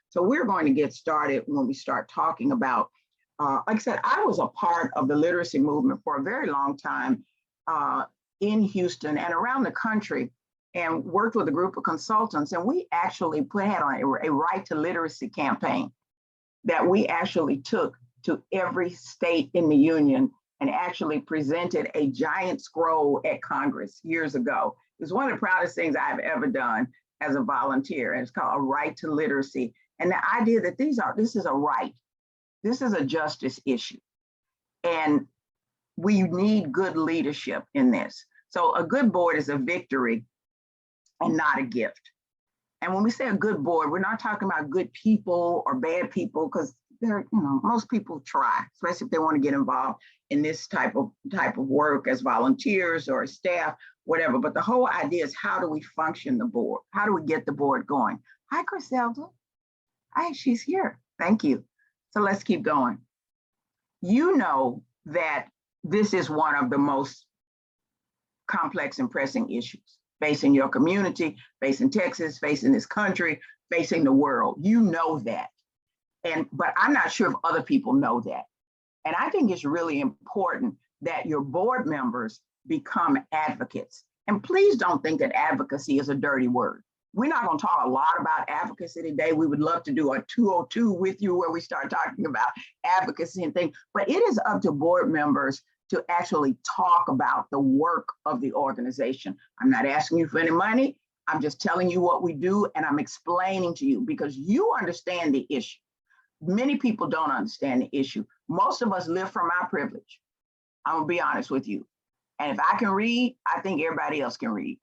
So we're going to get started when we start talking about, like I said, I was a part of the literacy movement for a very long time in Houston and around the country, and worked with a group of consultants. And we actually had on a right to literacy campaign that we actually took to every state in the union and actually presented a giant scroll at Congress years ago. It was one of the proudest things I've ever done as a volunteer. And it's called A Right to Literacy. And the idea that this is a right, this is a justice issue. And we need good leadership in this. So a good board is a victory and not a gift. And when we say a good board, we're not talking about good people or bad people, because most people try, especially if they want to get involved in this type of work as volunteers or staff, whatever. But the whole idea is, how do we function the board? How do we get the board going? Hi, Griselda. Hi, she's here. Thank you. So let's keep going. You know that this is one of the most complex and pressing issues facing your community, facing Texas, facing this country, facing the world. You know that. But I'm not sure if other people know that. And I think it's really important that your board members become advocates. And please don't think that advocacy is a dirty word. We're not going to talk a lot about advocacy today. We would love to do a 202 with you where we start talking about advocacy and things, but it is up to board members to actually talk about the work of the organization. I'm not asking you for any money. I'm just telling you what we do, and I'm explaining to you because you understand the issue. Many people don't understand the issue. Most of us live from our privilege. I'm gonna be honest with you. And if I can read, I think everybody else can read.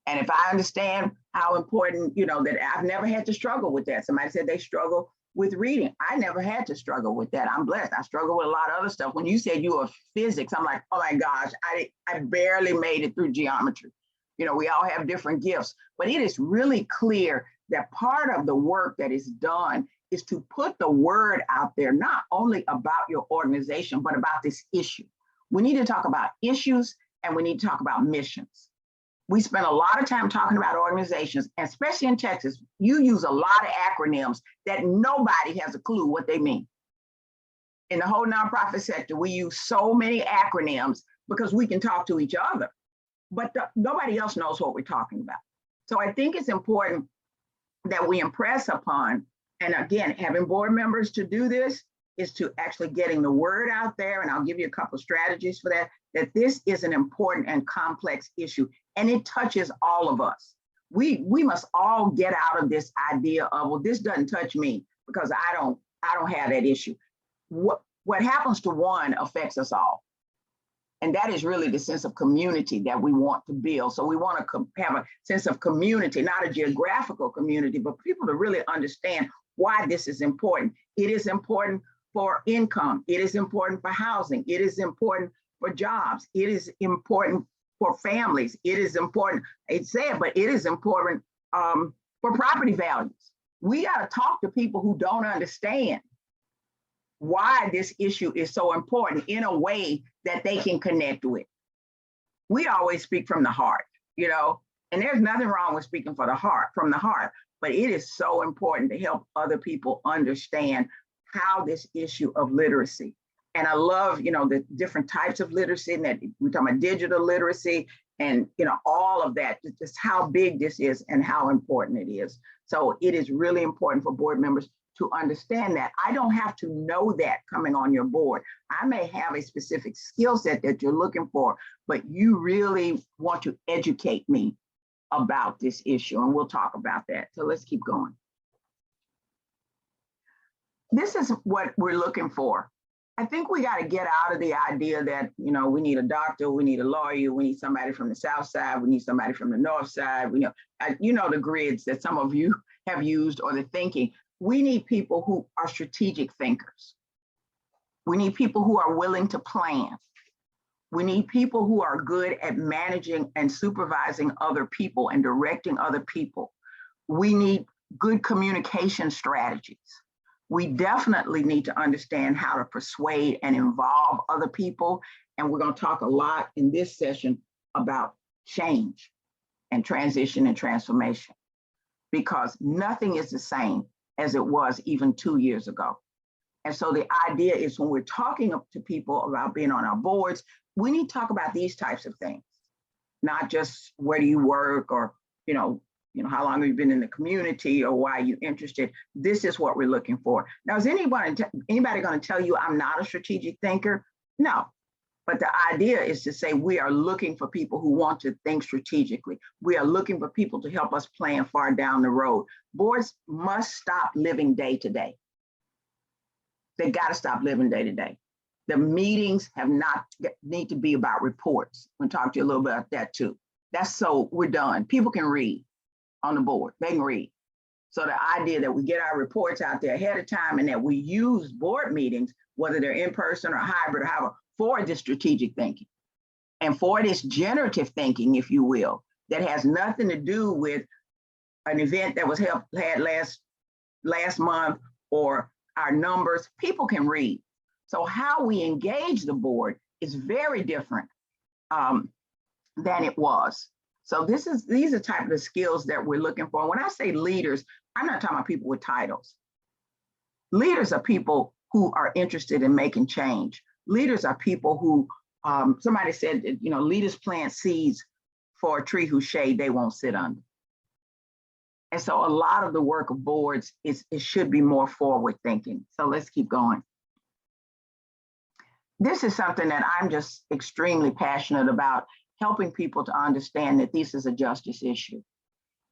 And if I understand how important, that I've never had to struggle with that. Somebody said they struggle with reading. I never had to struggle with that. I'm blessed. I struggle with a lot of other stuff. When you said you were physics, I'm like, oh my gosh, I barely made it through geometry. We all have different gifts, but it is really clear that part of the work that is done is to put the word out there, not only about your organization, but about this issue. We need to talk about issues, and we need to talk about missions. We spend a lot of time talking about organizations, and especially in Texas, you use a lot of acronyms that nobody has a clue what they mean. In the whole nonprofit sector, we use so many acronyms because we can talk to each other, but nobody else knows what we're talking about. So I think it's important that we impress upon, and again, having board members to do this is to actually getting the word out there, and I'll give you a couple of strategies for that this is an important and complex issue, and it touches all of us. We must all get out of this idea of, well, this doesn't touch me because I don't have that issue. What happens to one affects us all. And that is really the sense of community that we want to build. So we want to have a sense of community, not a geographical community, but people to really understand why this is important. It is important for income. It is important for housing. It is important for jobs. It is important for families. It is important, it's sad, but it is important for property values. We got to talk to people who don't understand why this issue is so important in a way that they can connect with. We always speak from the heart, and there's nothing wrong with speaking from the heart, but it is so important to help other people understand how this issue of literacy. And I love, the different types of literacy, and that we're talking about digital literacy and, all of that, just how big this is and how important it is. So it is really important for board members to understand that. I don't have to know that coming on your board. I may have a specific skill set that you're looking for, but you really want to educate me about this issue, and we'll talk about that. So let's keep going. This is what we're looking for. I think we got to get out of the idea that, we need a doctor, we need a lawyer, we need somebody from the South Side, we need somebody from the North Side. The grids that some of you have used, or the thinking. We need people who are strategic thinkers. We need people who are willing to plan. We need people who are good at managing and supervising other people and directing other people. We need good communication strategies. We definitely need to understand how to persuade and involve other people. And we're going to talk a lot in this session about change and transition and transformation, because nothing is the same as it was even 2 years ago. And so the idea is when we're talking to people about being on our boards, we need to talk about these types of things, not just where do you work or, how long have you been in the community or why are you interested? This is what we're looking for. Now, is anybody going to tell you I'm not a strategic thinker? No. But the idea is to say we are looking for people who want to think strategically. We are looking for people to help us plan far down the road. Boards must stop living day to day. They got to stop living day to day. The meetings need to be about reports. I'm going to talk to you a little bit about that too. We're done. People can read on the board. They can read. So the idea that we get our reports out there ahead of time and that we use board meetings, whether they're in person or hybrid or however, for this strategic thinking and for this generative thinking, if you will, that has nothing to do with an event that was had last month or our numbers. People can read. So how we engage the board is very different than it was. So these are type of the skills that we're looking for. When I say leaders, I'm not talking about people with titles. Leaders are people who are interested in making change. Leaders are people who, somebody said, leaders plant seeds for a tree whose shade they won't sit under. And so a lot of the work of boards it should be more forward thinking. So let's keep going. This is something that I'm just extremely passionate about, helping people to understand that this is a justice issue.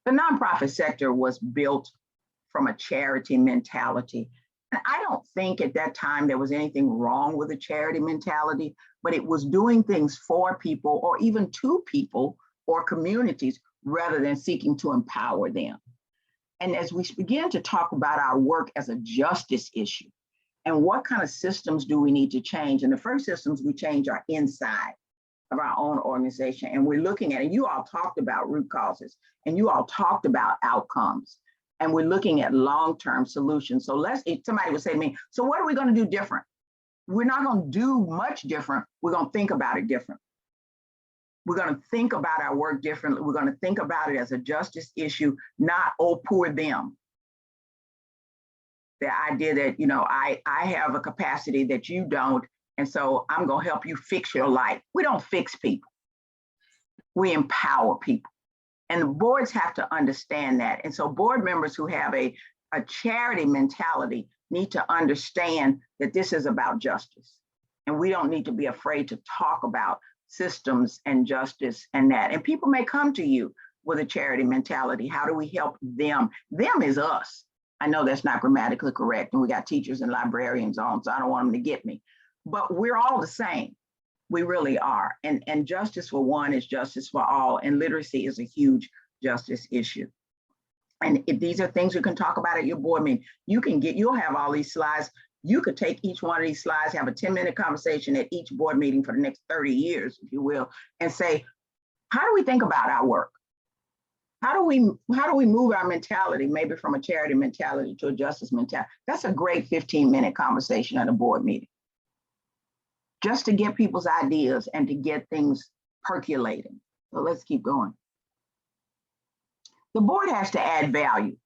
The nonprofit sector was built from a charity mentality. And I don't think at that time there was anything wrong with a charity mentality, but it was doing things for people or even to people or communities rather than seeking to empower them. And as we begin to talk about our work as a justice issue and what kind of systems do we need to change? And the first systems we change are inside of our own organization. And we're looking at, and you all talked about root causes and you all talked about outcomes. And we're looking at long-term solutions. So somebody would say to me, so what are we going to do different? We're not going to do much different. We're going to think about it different. We're going to think about our work differently. We're going to think about it as a justice issue, not, oh, poor them. The idea that, I have a capacity that you don't, and so I'm going to help you fix your life. We don't fix people. We empower people. And the boards have to understand that. And so board members who have a charity mentality need to understand that this is about justice. And we don't need to be afraid to talk about systems and justice and that. And people may come to you with a charity mentality. How do we help them? Them is us. I know that's not grammatically correct. And we got teachers and librarians on, so I don't want them to get me. But we're all the same. We really are. And justice for one is justice for all. And literacy is a huge justice issue. And if these are things you can talk about at your board meeting, you'll have all these slides. You could take each one of these slides, have a 10-minute conversation at each board meeting for the next 30 years, if you will, and say, how do we think about our work? How do we move our mentality, maybe from a charity mentality to a justice mentality? That's a great 15-minute conversation at a board meeting, just to get people's ideas and to get things percolating. So let's keep going. The board has to add value.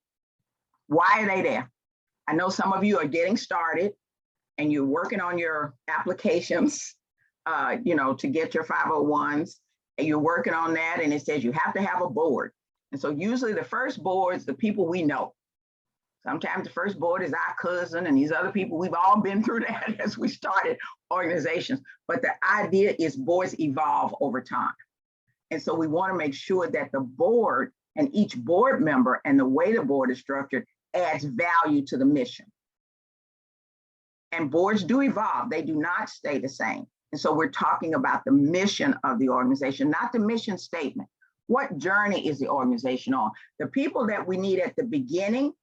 Why are they there? I know some of you are getting started and you're working on your applications, to get your 501s, and you're working on that, and it says you have to have a board. And so usually the first board's the people we know. Sometimes the first board is our cousin and these other people. We've all been through that as we started organizations. But the idea is boards evolve over time. And so we want to make sure that the board and each board member and the way the board is structured adds value to the mission. And boards do evolve. They do not stay the same. And so we're talking about the mission of the organization, not the mission statement. What journey is the organization on? The people that we need at the beginning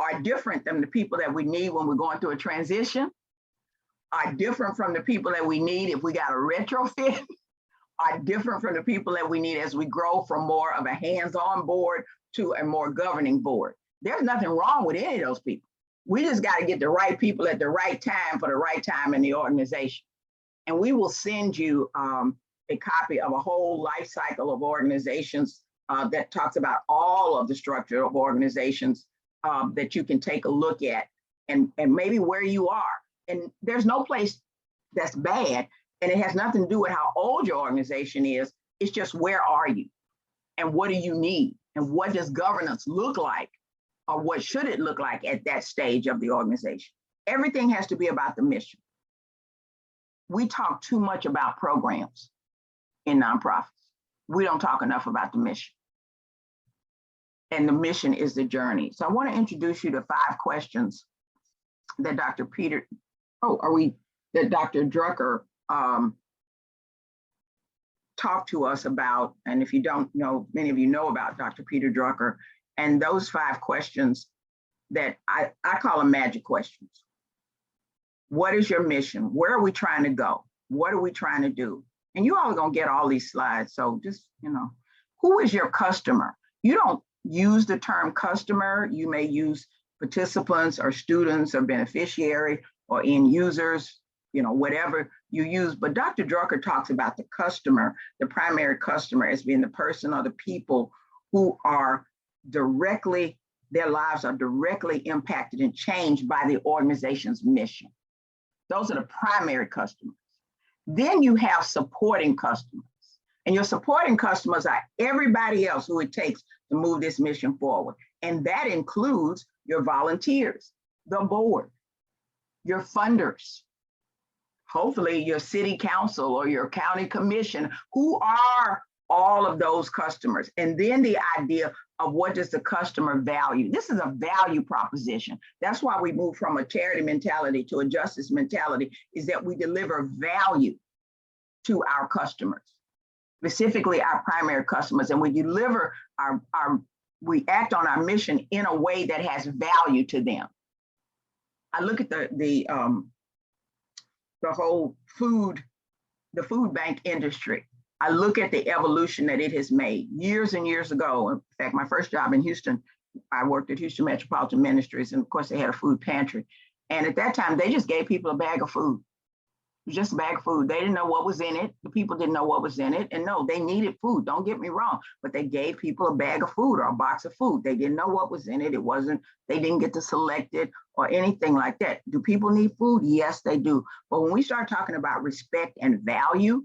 are different than the people that we need when we're going through a transition, are different from the people that we need if we got a retrofit, are different from the people that we need as we grow from more of a hands-on board to a more governing board. There's nothing wrong with any of those people. We just got to get the right people at the right time for the right time in the organization. And we will send you a copy of a whole life cycle of organizations that talks about all of the structure of organizations that you can take a look at, and maybe where you are. And there's no place that's bad, and it has nothing to do with how old your organization is. It's just, where are you? And what do you need? And what does governance look like? Or what should it look like at that stage of the organization? Everything has to be about the mission. We talk too much about programs in nonprofits. We don't talk enough about the mission. And the mission is the journey. So I want to introduce you to 5 questions that Dr. Drucker talked to us about. And if you don't know, many of you know about Dr. Peter Drucker. And those 5 questions that I call them magic questions. What is your mission? Where are we trying to go? What are we trying to do? And you all are going to get all these slides. So just, who is your customer? You don't use the term customer. You may use participants or students or beneficiary or end users, whatever you use. But Dr. Drucker talks about the customer, the primary customer, as being the person or the people who are their lives are directly impacted and changed by the organization's mission. Those are the primary customers. Then you have supporting customers. And your supporting customers are everybody else who it takes to move this mission forward. And that includes your volunteers, the board, your funders, hopefully your city council or your county commission, who are all of those customers. And then the idea of, what does the customer value? This is a value proposition. That's why we move from a charity mentality to a justice mentality, is that we deliver value to our customers, specifically our primary customers. And we deliver we act on our mission in a way that has value to them. I look at the whole food bank industry. I look at the evolution that it has made years and years ago. In fact, my first job in Houston, I worked at Houston Metropolitan Ministries, and of course they had a food pantry. And at that time, they just gave people a bag of food. It was just a bag of food. They didn't know what was in it. The people didn't know what was in it. And no, they needed food. Don't get me wrong, but they gave people a bag of food or a box of food. They didn't know what was in it. They didn't get to select it or anything like that. Do people need food? Yes, they do. But when we start talking about respect and value,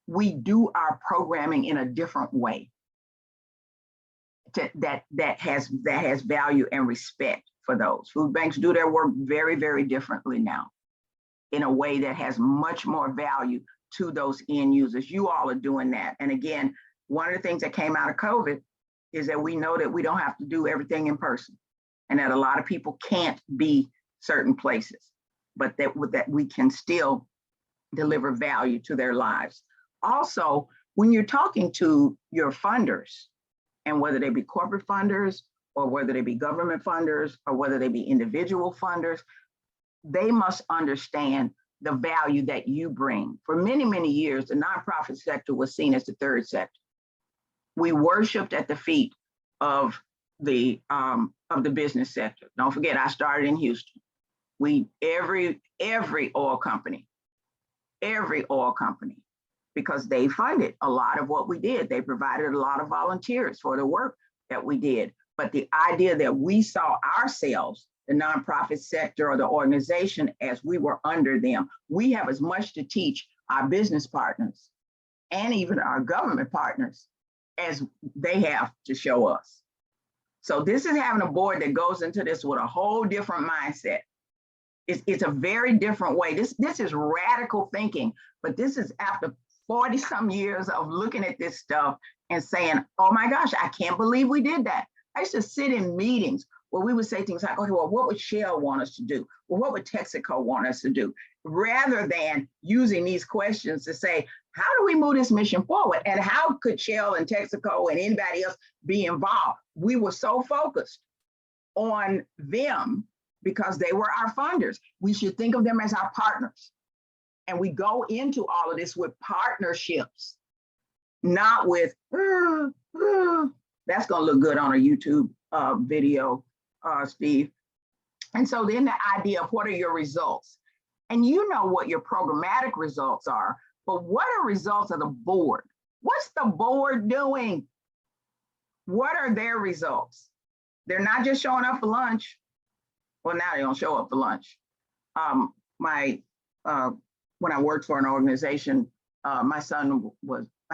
we do our programming in a different way that has value and respect for those. Food banks do their work very, very differently now, in a way that has much more value to those end users. You all are doing that. And again, one of the things that came out of COVID is that we know that we don't have to do everything in person, and that a lot of people can't be certain places, but that we can still deliver value to their lives. Also, when you're talking to your funders, and whether they be corporate funders or whether they be government funders or whether they be individual funders, they must understand the value that you bring. For many, many years, the nonprofit sector was seen as the third sector. We worshiped at the feet of the business sector. Don't forget, I started in Houston. Every oil company, because they funded a lot of what we did. They provided a lot of volunteers for the work that we did. But the idea that we saw ourselves, the nonprofit sector or the organization, as we were under them, we have as much to teach our business partners and even our government partners as they have to show us. So this is having a board that goes into this with a whole different mindset. It's a very different way. This is radical thinking, but this is after 40 some years of looking at this stuff and saying, oh my gosh, I can't believe we did that. I used to sit in meetings where we would say things like, okay, well, what would Shell want us to do? Well, what would Texaco want us to do? Rather than using these questions to say, how do we move this mission forward? And how could Shell and Texaco and anybody else be involved? We were so focused on them because they were our funders. We should think of them as our partners. And we go into all of this with partnerships, not with, that's gonna look good on a YouTube video, Steve. And so then the idea of, what are your results? And you know what your programmatic results are, but what are results of the board? What's the board doing? What are their results? they're not just showing up for lunch. Well, now they don't show up for lunch. My when I worked for an organization, my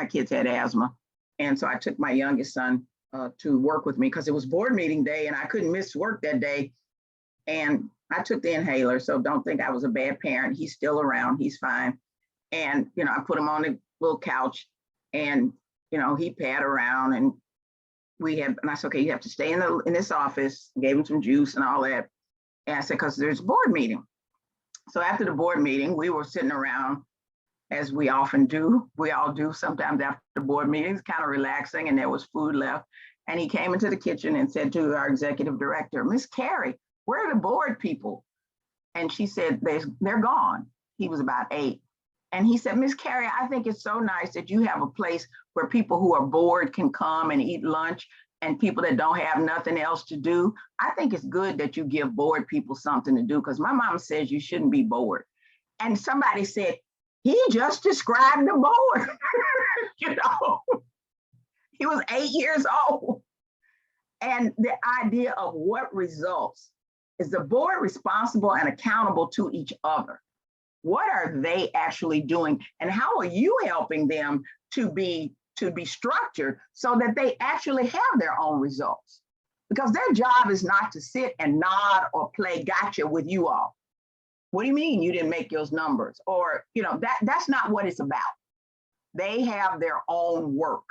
kids had asthma. And so I took my youngest son to work with me because it was board meeting day and I couldn't miss work that day. And I took the inhaler. So don't think I was a bad parent. He's still around. He's fine. And, I put him on a little couch and, he pat around and I said, okay, you have to stay in this office, gave him some juice and all that. And I said, because there's a board meeting. So after the board meeting, we were sitting around as we often do. We all do sometimes after the board meetings, kind of relaxing, and there was food left. And he came into the kitchen and said to our executive director, Miss Carey, where are the board people? And she said, they're gone. He was about 8. And he said, Miss Carey, I think it's so nice that you have a place where people who are bored can come and eat lunch and people that don't have nothing else to do. I think it's good that you give bored people something to do because my mom says you shouldn't be bored. And somebody said, he just described the board. He was 8 years old. And the idea of what results is the board responsible and accountable to each other. What are they actually doing? And how are you helping them to be structured so that they actually have their own results? Because their job is not to sit and nod or play gotcha with you all. What do you mean you didn't make those numbers? Or, that's not what it's about. They have their own work.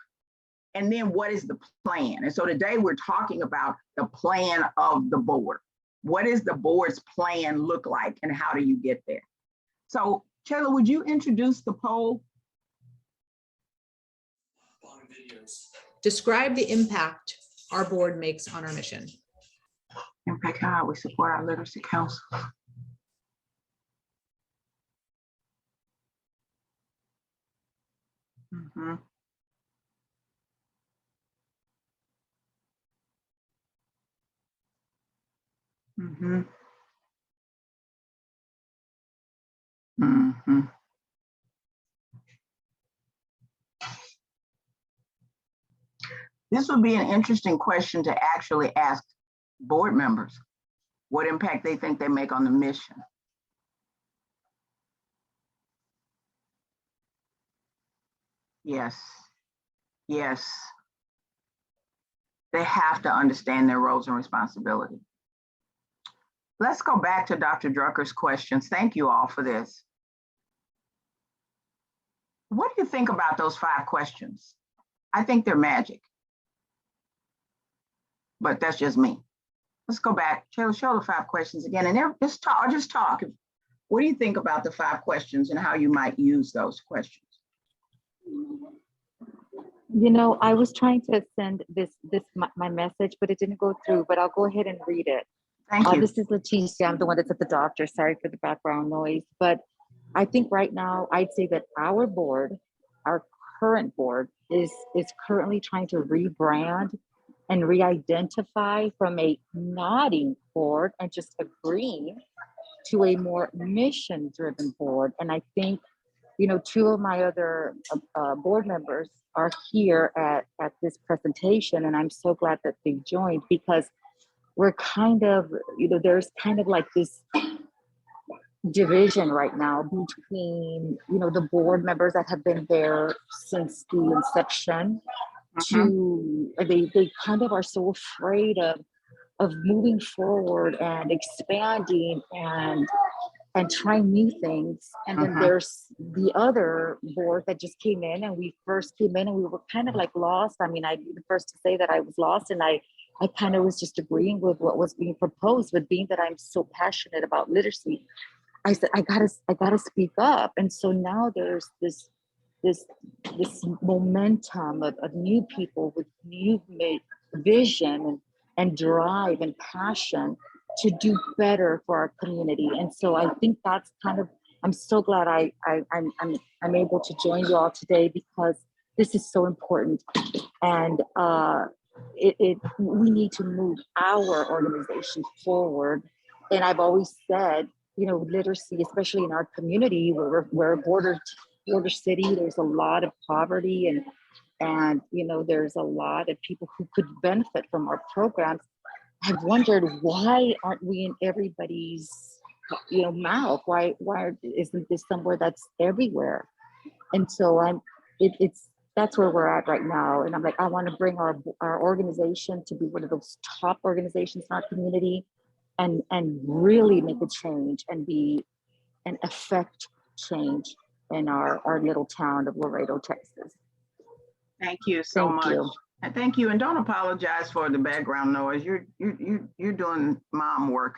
And then what is the plan? And so today we're talking about the plan of the board. What does the board's plan look like and how do you get there? So Taylor, would you introduce the poll? Describe the impact our board makes on our mission. Impact how we support our literacy council. Mm-hmm. Mm-hmm. Mm-hmm. This would be an interesting question to actually ask board members, what impact they think they make on the mission. Yes, yes. They have to understand their roles and responsibility. Let's go back to Dr. Drucker's questions. Thank you all for this. What do you think about those 5 questions? I think they're magic, but that's just me. Let's go back, show the 5 questions again, and just talk. What do you think about the 5 questions and how you might use those questions? I was trying to send my message, but it didn't go through, but I'll go ahead and read it. Thank you. This is Leticia. I'm the one that's at the doctor. Sorry for the background noise. But I think right now, I'd say that our board, our current board, is currently trying to rebrand and re-identify from a nodding board and just agreeing to a more mission-driven board. And I think, 2 of my other board members are here at this presentation, and I'm so glad that they joined because we're kind of, there's kind of like this division right now between, the board members that have been there since the inception to, they kind of are so afraid of moving forward and expanding and trying new things. And then there's the other board that just came in, and we first came in and we were kind of like lost. I mean, I'd be the first to say that I was lost, and I kind of was just agreeing with what was being proposed, but being that I'm so passionate about literacy, I said, I gotta speak up. And so now there's this momentum of new people with new vision and drive and passion to do better for our community. And so I think that's kind of, I'm so glad I'm able to join you all today because this is so important. And we need to move our organization forward. And I've always said, literacy, especially in our community, we're a border city, there's a lot of poverty and there's a lot of people who could benefit from our programs. I've wondered, why aren't we in everybody's, mouth? Why isn't this somewhere that's everywhere? And so it's that's where we're at right now. And I'm like, I want to bring our organization to be one of those top organizations in our community, and really make a change and affect change in our little town of Laredo, Texas. Thank you so Thank much. you. And thank you. And don't apologize for the background noise. You're doing mom work.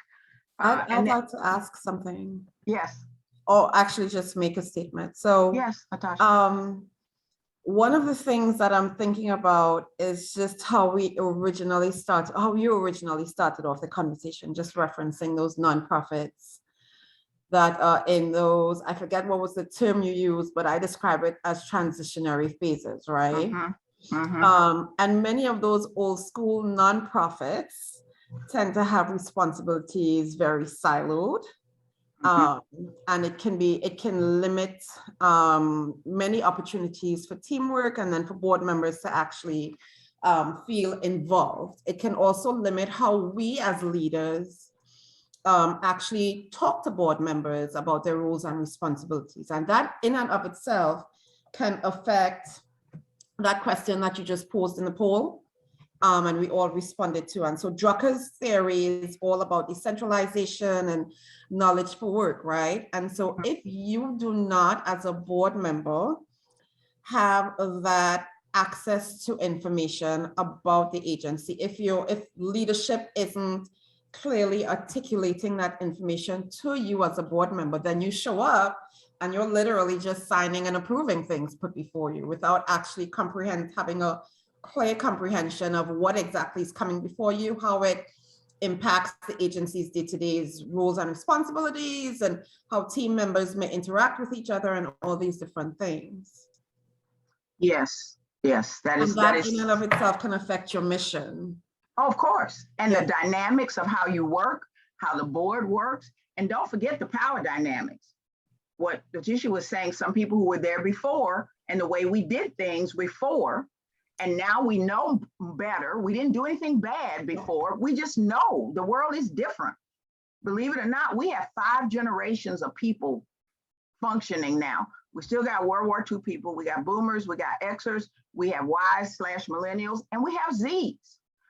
I'd like to ask something. Yes. Or actually just make a statement. So Yes, Natasha. one of the things that I'm thinking about is just how you originally started off the conversation, just referencing those nonprofits that are in those, I forget what was the term you used, but I describe it as transitionary phases, right? And many of those old school nonprofits tend to have responsibilities very siloed. And it can limit many opportunities for teamwork, and then for board members to actually feel involved. It can also limit how we as leaders actually talk to board members about their roles and responsibilities. And that in and of itself can affect that question that you just posed in the poll. And we all responded to. And so Drucker's theory is all about decentralization and knowledge for work, right? And so if you do not, as a board member, have that access to information about the agency, if leadership isn't clearly articulating that information to you as a board member, then you show up and you're literally just signing and approving things put before you without actually having a clear comprehension of what exactly is coming before you, how it impacts the agency's day-to-day roles and responsibilities, and how team members may interact with each other, and all these different things. Yes, that is in and of itself can affect your mission. Oh, of course. And the dynamics of how you work, how the board works, and don't forget the power dynamics. What Letitia was saying, some people who were there before and the way we did things before, and now we know better. We didn't do anything bad before. We just know the world is different. Believe it or not, we have 5 generations of people functioning now. We still got World War II people. We got boomers, we got Xers, we have Ys/millennials, and we have Zs.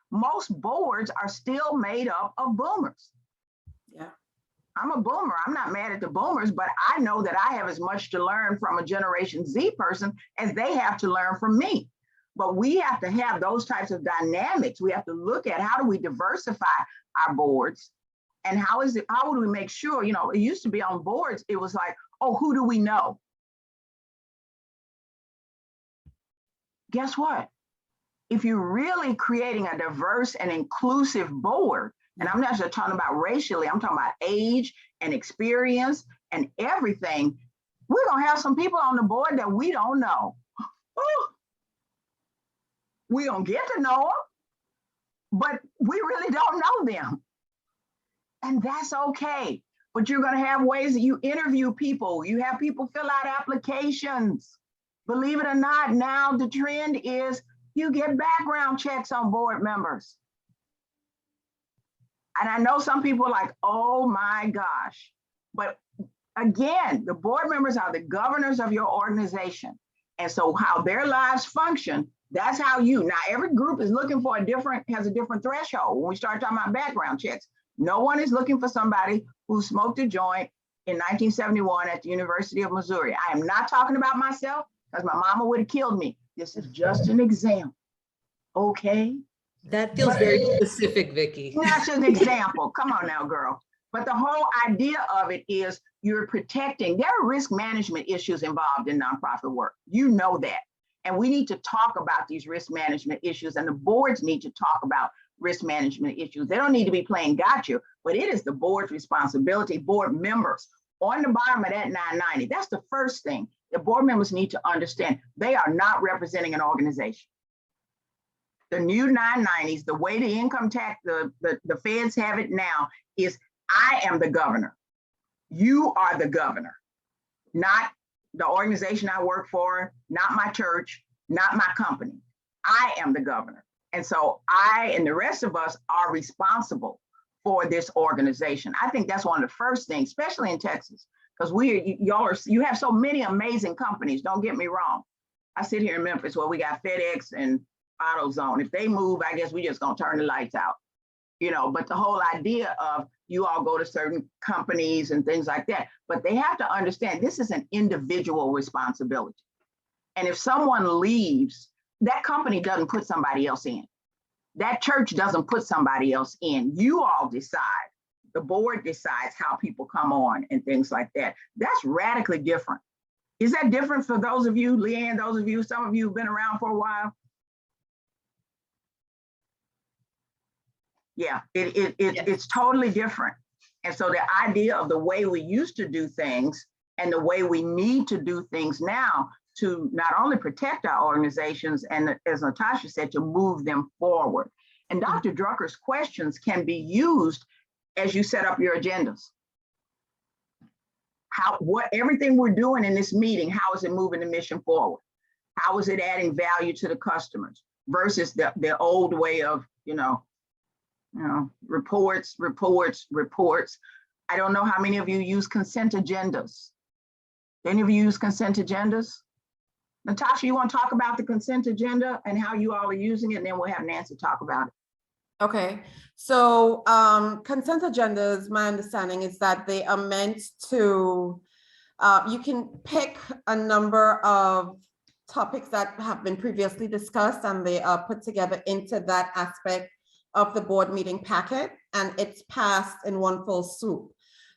Most boards are still made up of boomers. Yeah. I'm a boomer. I'm not mad at the boomers, but I know that I have as much to learn from a Generation Z person as they have to learn from me. But we have to have those types of dynamics. We have to look at how do we diversify our boards, and how would we make sure, it used to be on boards, it was like, oh, who do we know? Guess what? If you're really creating a diverse and inclusive board, and I'm not just talking about racially, I'm talking about age and experience and everything, we're gonna have some people on the board that we don't know. Ooh. We're gonna get to know them, but we really don't know them. And that's okay. But you're gonna have ways that you interview people, you have people fill out applications. Believe it or not, now the trend is you get background checks on board members. And I know some people are like, oh my gosh. But again, the board members are the governors of your organization. And so how their lives function, that's how now every group is looking for has a different threshold. When we start talking about background checks, no one is looking for somebody who smoked a joint in 1971 at the University of Missouri. I am not talking about myself, because my mama would have killed me. This is just an example, okay? That feels very specific, Vicki. That's just an example. Come on now, girl. But the whole idea of it is you're protecting. There are risk management issues involved in nonprofit work. You know that. And we need to talk about these risk management issues, and the boards need to talk about risk management issues. They don't need to be playing gotcha, but it is the board's responsibility, board members. On the bottom of that 990, that's the first thing. The board members need to understand they are not representing an organization. The new 990s, the way the income tax, the feds have it now is I am the governor. You are the governor, not the organization I work for, not my church, not my company. I am the governor. And so I and the rest of us are responsible for this organization. I think that's one of the first things, especially in Texas, because you have so many amazing companies. Don't get me wrong. I sit here in Memphis where we got FedEx and AutoZone. If they move, I guess we just gonna turn the lights out, but the whole idea of you all go to certain companies and things like that, but they have to understand this is an individual responsibility. And if someone leaves, that company doesn't put somebody else in. That church doesn't put somebody else in. You all decide. The board decides how people come on and things like that. That's radically different. Is that different for those of you, Leanne, those of you, some of you who've been around for a while? Yeah, it's totally different. And so the idea of the way we used to do things and the way we need to do things now to not only protect our organizations and, as Natasha said, to move them forward. And Dr. Drucker's questions can be used as you set up your agendas. Everything we're doing in this meeting, how is it moving the mission forward? How is it adding value to the customers versus the old way of, reports. I don't know how many of you use consent agendas. Any of you use consent agendas? Natasha, you want to talk about the consent agenda and how you all are using it, and then we'll have Nancy talk about it. Okay, so consent agendas, my understanding is that they are meant to, you can pick a number of topics that have been previously discussed and they are put together into that aspect of the board meeting packet, and it's passed in one full swoop.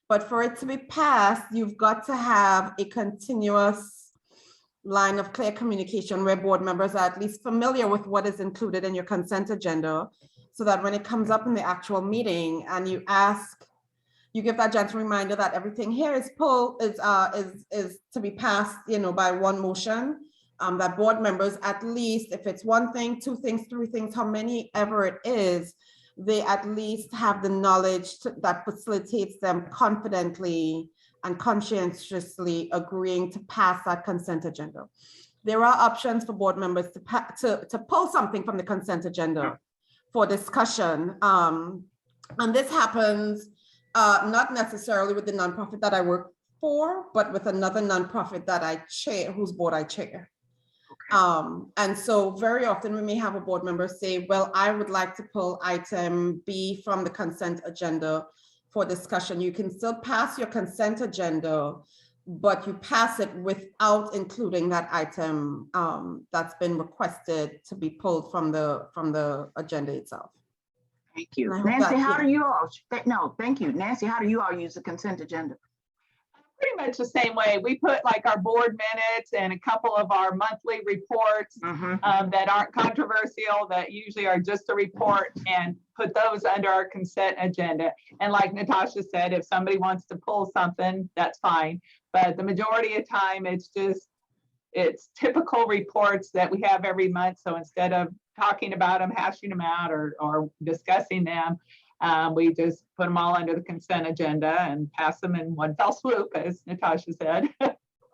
But for it to be passed, you've got to have a continuous line of clear communication where board members are at least familiar with what is included in your consent agenda, so that when it comes up in the actual meeting and you give that gentle reminder that everything here is to be passed, by one motion, that board members, at least if it's one thing, two things, three things, how many ever it is, they at least have the knowledge that facilitates them confidently and conscientiously agreeing to pass that consent agenda. There are options for board members to pull something from the consent agenda for discussion. And this happens not necessarily with the nonprofit that I work for, but with another nonprofit that I chair, whose board I chair. And so very often we may have a board member say, well, I would like to pull item B from the consent agenda for discussion. You can still pass your consent agenda, but you pass it without including that item that's been requested to be pulled from the agenda itself. Thank you. Nancy, how do you all, no, thank you. Nancy, how do you all use the consent agenda? Pretty much the same way. We put like our board minutes and a couple of our monthly reports that aren't controversial, that usually are just a report, and put those under our consent agenda. And like Natasha said, if somebody wants to pull something, that's fine. But the majority of time, it's typical reports that we have every month. So instead of talking about them, hashing them out, or discussing them, we just put them all under the consent agenda and pass them in one fell swoop, as Natasha said.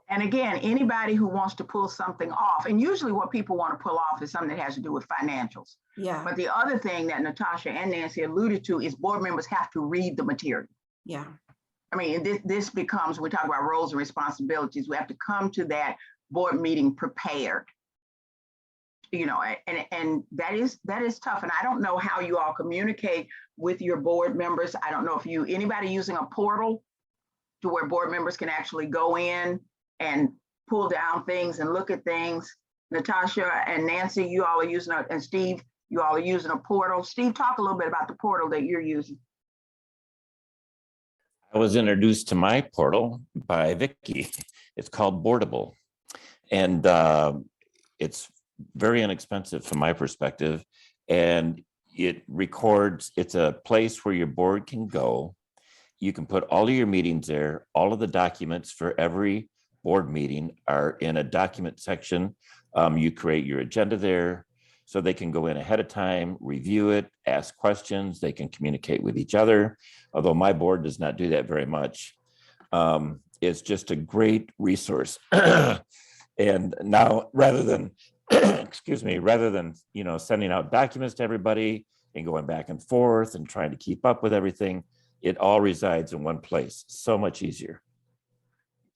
And again, anybody who wants to pull something off, and usually what people want to pull off is something that has to do with financials. Yeah. But the other thing that Natasha and Nancy alluded to is board members have to read the material. Yeah. I mean, this becomes, we talk about roles and responsibilities. We have to come to that board meeting prepared. And that is tough. And I don't know how you all communicate with your board members. I don't know if anybody using a portal to where board members can actually go in and pull down things and look at things. Natasha and Nancy, you all are using and Steve, you all are using a portal. Steve, talk a little bit about the portal that you're using. I was introduced to my portal by Vicki. It's called Boardable. And it's very inexpensive from my perspective. And it records, it's a place where your board can go. You can put all of your meetings there. All of the documents for every board meeting are in a document section. You create your agenda there so they can go in ahead of time, review it, ask questions. They can communicate with each other, although my board does not do that very much. It's just a great resource. And now, rather than excuse me, rather than, sending out documents to everybody and going back and forth and trying to keep up with everything, it all resides in one place. So much easier.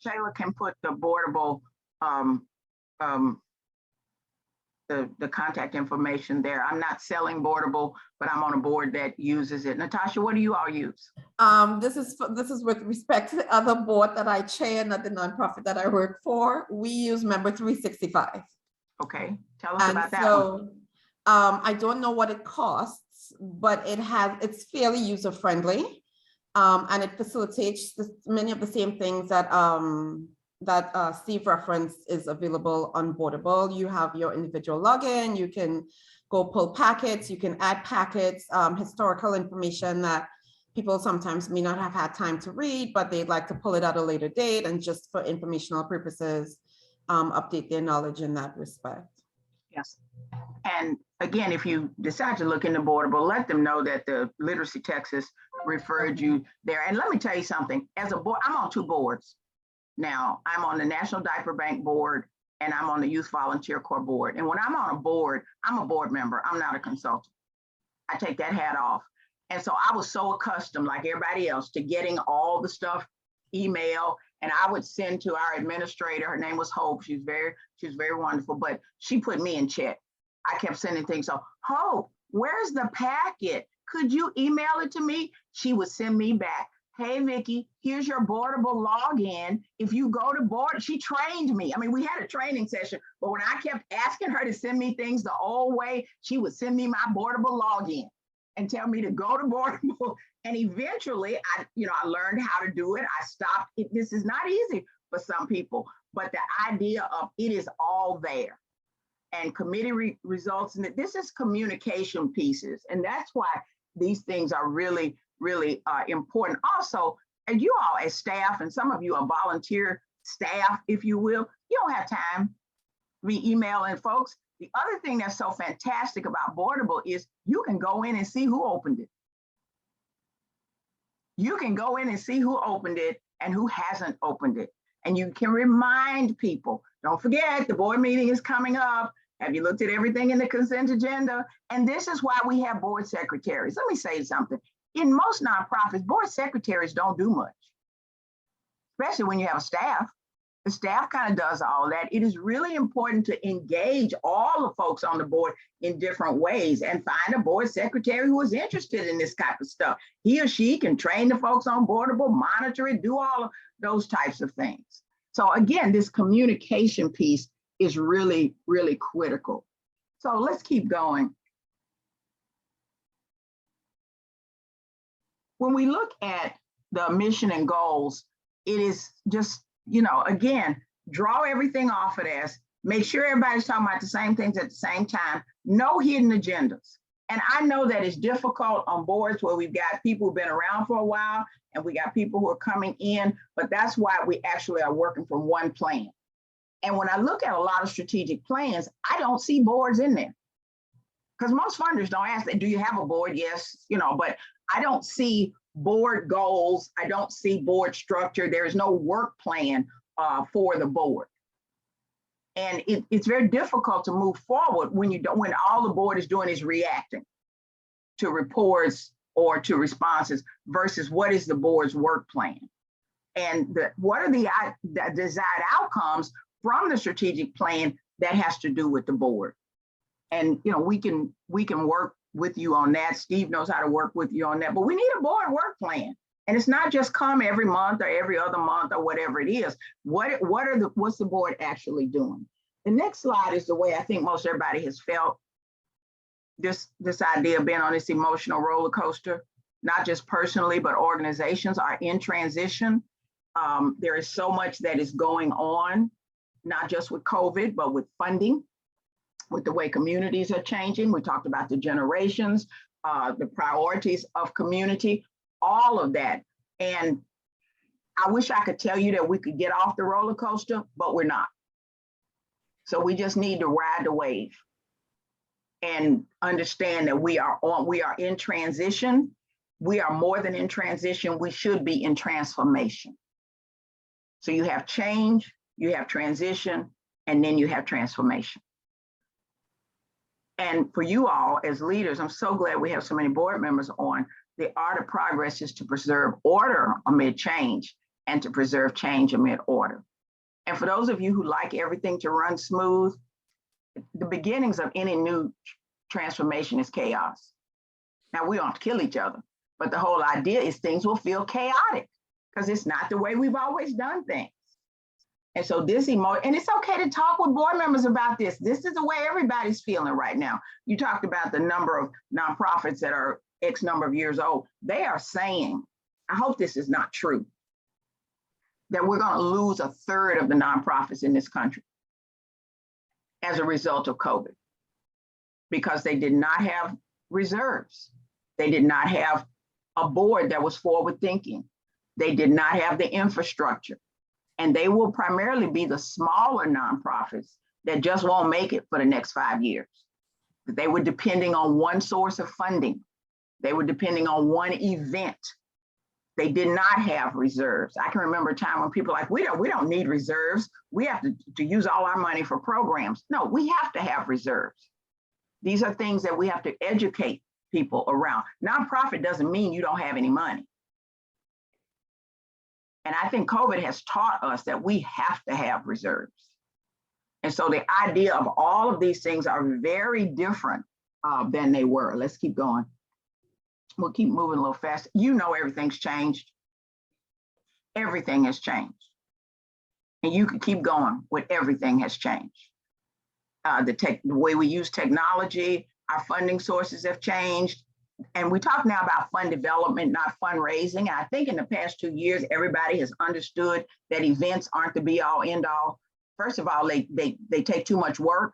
Shayla can put the boardable, the contact information there. I'm not selling boardable, but I'm on a board that uses it. Natasha, what do you all use? This is with respect to the other board that I chair, not the nonprofit that I work for. We use Member 365. Okay, tell us about that one. So I don't know what it costs, but it's fairly user friendly, and it facilitates many of the same things that Steve referenced is available on Boardable. You have your individual login, you can go pull packets, you can add packets, historical information that people sometimes may not have had time to read, but they'd like to pull it at a later date and just for informational purposes, update their knowledge in that respect. Yes. And again, if you decide to look into Boardable, let them know that the Literacy Texas referred you there. And let me tell you something, as a board, I'm on 2 boards. Now, I'm on the National Diaper Bank board and I'm on the Youth Volunteer Corps board. And when I'm on a board, I'm a board member. I'm not a consultant. I take that hat off. And so I was so accustomed, like everybody else, to getting all the stuff email. And I would send to our administrator. Her name was Hope. She was very wonderful, but she put me in check. I kept sending things. So, Hope, where's the packet? Could you email it to me? She would send me back. Hey, Vicki, here's your Boardable login. If you go to board, she trained me. I mean, we had a training session, but when I kept asking her to send me things the old way, she would send me my Boardable login and tell me to go to Boardable. And eventually, I learned how to do it. I stopped. This is not easy for some people, but the idea of it is all there. And committee results, and this is communication pieces. And that's why these things are really, really important. Also, and you all as staff, and some of you are volunteer staff, if you will, you don't have time to be emailing folks. The other thing that's so fantastic about Boardable is you can go in and see who opened it. You can go in and see who opened it and who hasn't opened it. And you can remind people, don't forget, the board meeting is coming up. Have you looked at everything in the consent agenda? And this is why we have board secretaries. Let me say something. In most nonprofits, board secretaries don't do much, especially when you have a staff. The staff kind of does all that. It is really important to engage all the folks on the board in different ways and find a board secretary who is interested in this type of stuff. He or she can train the folks on Boardable, monitor it, do all of those types of things. So again, this communication piece is really, really critical. So let's keep going. When we look at the mission and goals, it is just, again, draw everything off of this, make sure everybody's talking about the same things at the same time, no hidden agendas. And I know that it's difficult on boards where we've got people who've been around for a while and we got people who are coming in, but that's why we actually are working from one plan. And when I look at a lot of strategic plans, I don't see boards in there. Because most funders don't ask that, do you have a board? Yes, but I don't see board goals. I don't see board structure. There is no work plan for the board. And it's very difficult to move forward when all the board is doing is reacting to reports or to responses versus what is the board's work plan. And what are the desired outcomes from the strategic plan that has to do with the board. And we can work with you on that. Steve knows how to work with you on that, but we need a board work plan. And it's not just come every month or every other month or whatever it is. What's the board actually doing? The next slide is the way I think most everybody has felt this idea of being on this emotional roller coaster, not just personally, but organizations are in transition. There is so much that is going on, not just with COVID, but with funding, with the way communities are changing. We talked about the generations, the priorities of community, all of that. And I wish I could tell you that we could get off the roller coaster, but we're not. So we just need to ride the wave and understand that we are in transition. We are more than in transition. We should be in transformation. So you have change, you have transition, and then you have transformation. And for you all as leaders, I'm so glad we have so many board members on. The art of progress is to preserve order amid change and to preserve change amid order. And for those of you who like everything to run smooth, the beginnings of any new transformation is chaos. Now, we don't kill each other, but the whole idea is things will feel chaotic because it's not the way we've always done things. And so this and it's okay to talk with board members about this. This is the way everybody's feeling right now. You talked about the number of nonprofits that are X number of years old. They are saying, I hope this is not true, that we're going to lose a third of the nonprofits in this country as a result of COVID, because they did not have reserves. They did not have a board that was forward thinking. They did not have the infrastructure. And they will primarily be the smaller nonprofits that just won't make it for the next 5 years. They were depending on one source of funding. They were depending on one event. They did not have reserves. I can remember a time when people were like, we don't need reserves. We have to use all our money for programs. No, we have to have reserves. These are things that we have to educate people around. Nonprofit doesn't mean you don't have any money. And I think COVID has taught us that we have to have reserves. And so the idea of all of these things are very different than they were. Let's keep going. We'll keep moving a little fast. You know, everything's changed. Everything has changed. And you can keep going with everything has changed. The way we use technology, our funding sources have changed. And we talk now about fund development, not fundraising. I think in the past 2 years, everybody has understood that events aren't the be all end all. First of all, they take too much work.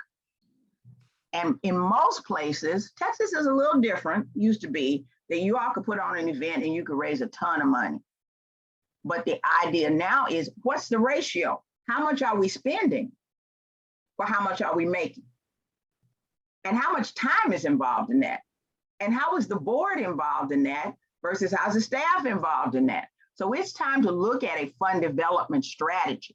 And in most places, Texas is a little different, used to be, that you all could put on an event and you could raise a ton of money. But the idea now is, what's the ratio? How much are we spending for how much are we making? And how much time is involved in that? And how is the board involved in that versus how's the staff involved in that? So it's time to look at a fund development strategy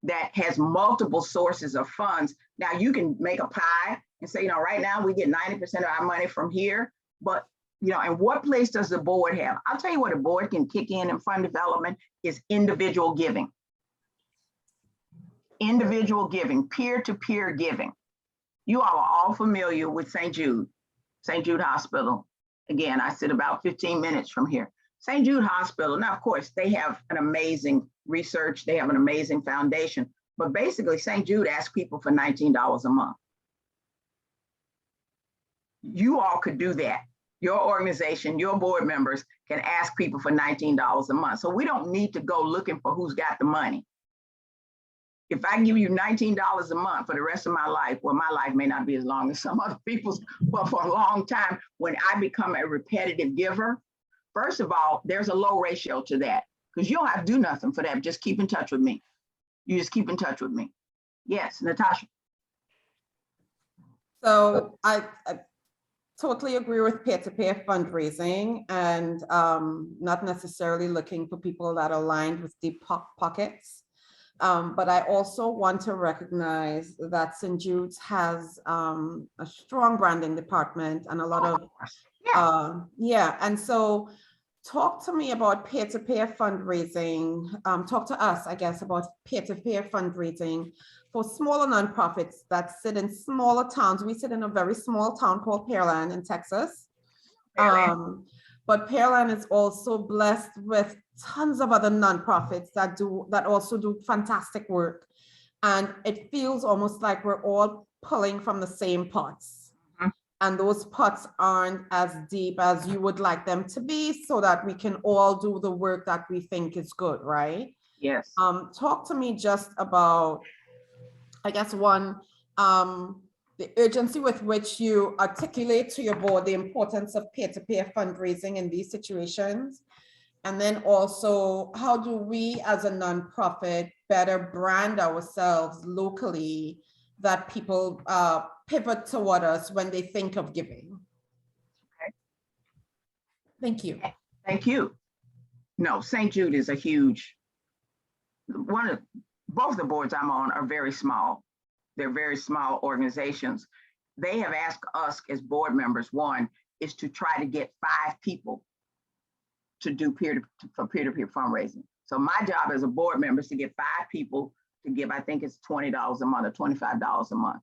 that has multiple sources of funds. Now you can make a pie and say, right now we get 90% of our money from here, but and what place does the board have? I'll tell you what a board can kick in fund development is individual giving. Individual giving, peer-to-peer giving. You all are all familiar with St. Jude Hospital. Again, I sit about 15 minutes from here. St. Jude Hospital, now of course, they have an amazing research, they have an amazing foundation, but basically St. Jude asks people for $19 a month. You all could do that. Your organization, your board members can ask people for $19 a month. So we don't need to go looking for who's got the money. If I give you $19 a month for the rest of my life, well, my life may not be as long as some other people's, but for a long time, when I become a repetitive giver, first of all, there's a low ratio to that because you don't have to do nothing for that. Just keep in touch with me. You just keep in touch with me. Yes, Natasha. So I totally agree with peer-to-peer fundraising and not necessarily looking for people that are lined with deep pockets. But I also want to recognize that St. Jude's has a strong branding department and a lot of, and so talk to me about peer-to-peer fundraising. Talk to us, I guess, about peer-to-peer fundraising for smaller nonprofits that sit in smaller towns. We sit in a very small town called Pearland in Texas. But Pearland is also blessed with tons of other nonprofits that also do fantastic work. And it feels almost like we're all pulling from the same pots. Mm-hmm. And those pots aren't as deep as you would like them to be so that we can all do the work that we think is good, right? Yes. Talk to me just about, I guess, the urgency with which you articulate to your board the importance of peer-to-peer fundraising in these situations. And then also, how do we as a nonprofit better brand ourselves locally that people pivot toward us when they think of giving? Okay. Thank you. Thank you. No, St. Jude is a huge, both the boards I'm on are very small. They're very small organizations. they have asked us as board members, one, is to try to get 5 people to do peer-to-peer fundraising. So my job as a board member is to get 5 people to give, I think it's $20 a month or $25 a month.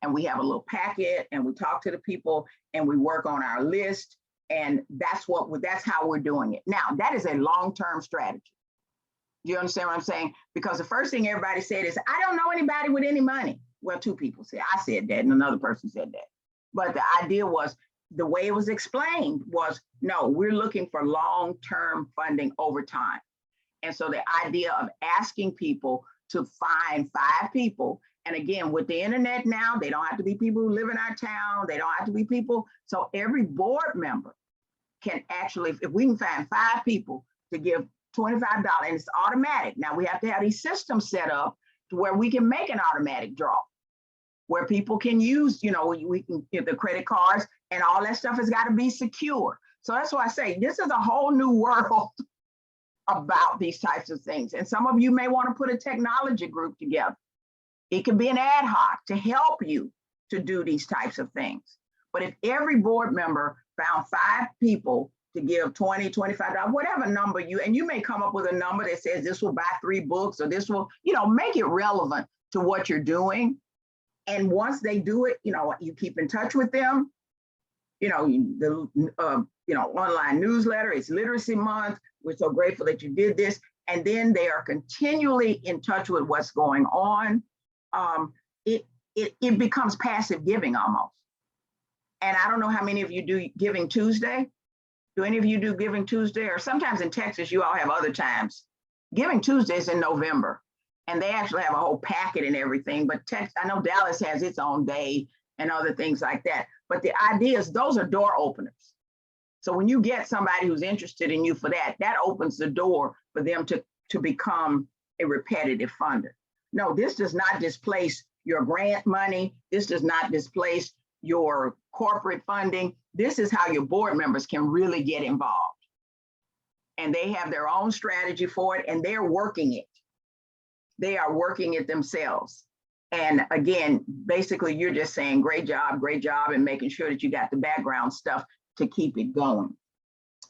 And we have a little packet and we talk to the people and we work on our list. And that's how we're doing it. Now, that is a long-term strategy. Do you understand what I'm saying? Because the first thing everybody said is, I don't know anybody with any money. Well, 2 people said, I said that and another person said that. But the idea was, the way it was explained was, no, we're looking for long-term funding over time. And so the idea of asking people to find 5 people, and again, with the internet now, they don't have to be people who live in our town. They don't have to be people. So every board member can actually, if we can find 5 people to give $25, and it's automatic. Now we have to have these systems set up to where we can make an automatic draw, where people can use, we can get the credit cards and all that stuff has got to be secure. So that's why I say this is a whole new world about these types of things. And some of you may want to put a technology group together. It could be an ad hoc to help you to do these types of things. But if every board member found 5 people to give $20, $25, whatever number and you may come up with a number that says this will buy 3 books or this will, make it relevant to what you're doing. And once they do it, you keep in touch with them. The online newsletter, it's Literacy Month. We're so grateful that you did this. And then they are continually in touch with what's going on. It becomes passive giving almost. And I don't know how many of you do Giving Tuesday. Do any of you do Giving Tuesday? Or sometimes in Texas, you all have other times. Giving Tuesday is in November. And they actually have a whole packet and everything. But I know Dallas has its own day and other things like that. But the idea is those are door openers. So when you get somebody who's interested in you for that, that opens the door for them to become a repetitive funder. No, this does not displace your grant money. This does not displace your corporate funding. This is how your board members can really get involved. And they have their own strategy for it and they're working it. They are working it themselves. And again, basically you're just saying, great job, and making sure that you got the background stuff to keep it going.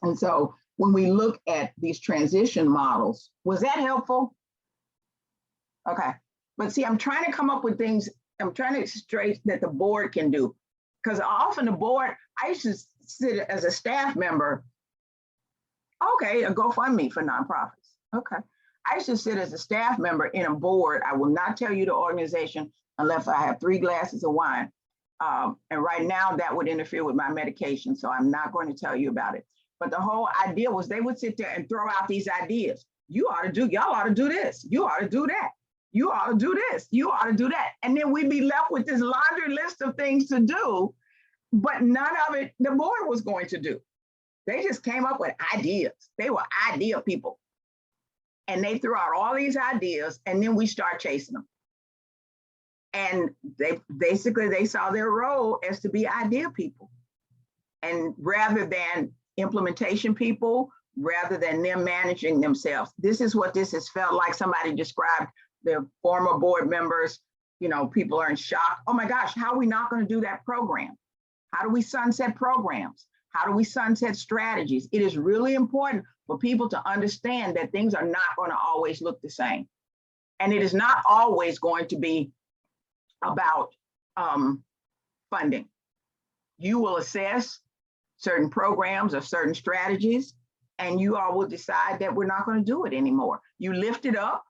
And so when we look at these transition models, was that helpful? Okay, but see, I'm trying to come up with things, I'm trying to straight that the board can do. Because often the board, I used to sit as a staff member, okay, a GoFundMe for nonprofits, okay. I used to sit as a staff member in a board. I will not tell you the organization unless I have 3 glasses of wine. And right now that would interfere with my medication. So I'm not going to tell you about it. But the whole idea was they would sit there and throw out these ideas. Y'all ought to do this. You ought to do that. You ought to do this. You ought to do that. And then we'd be left with this laundry list of things to do, but none of it the board was going to do. They just came up with ideas. They were idea people. And they threw out all these ideas and then we start chasing them. And they saw their role as to be idea people. And rather than implementation people, rather than them managing themselves. This is what this has felt like. Somebody described the former board members, people are in shock. Oh my gosh, how are we not going to do that program? How do we sunset programs? How do we sunset strategies? It is really important for people to understand that things are not going to always look the same. And it is not always going to be about funding. You will assess certain programs or certain strategies, and you all will decide that we're not going to do it anymore. You lift it up,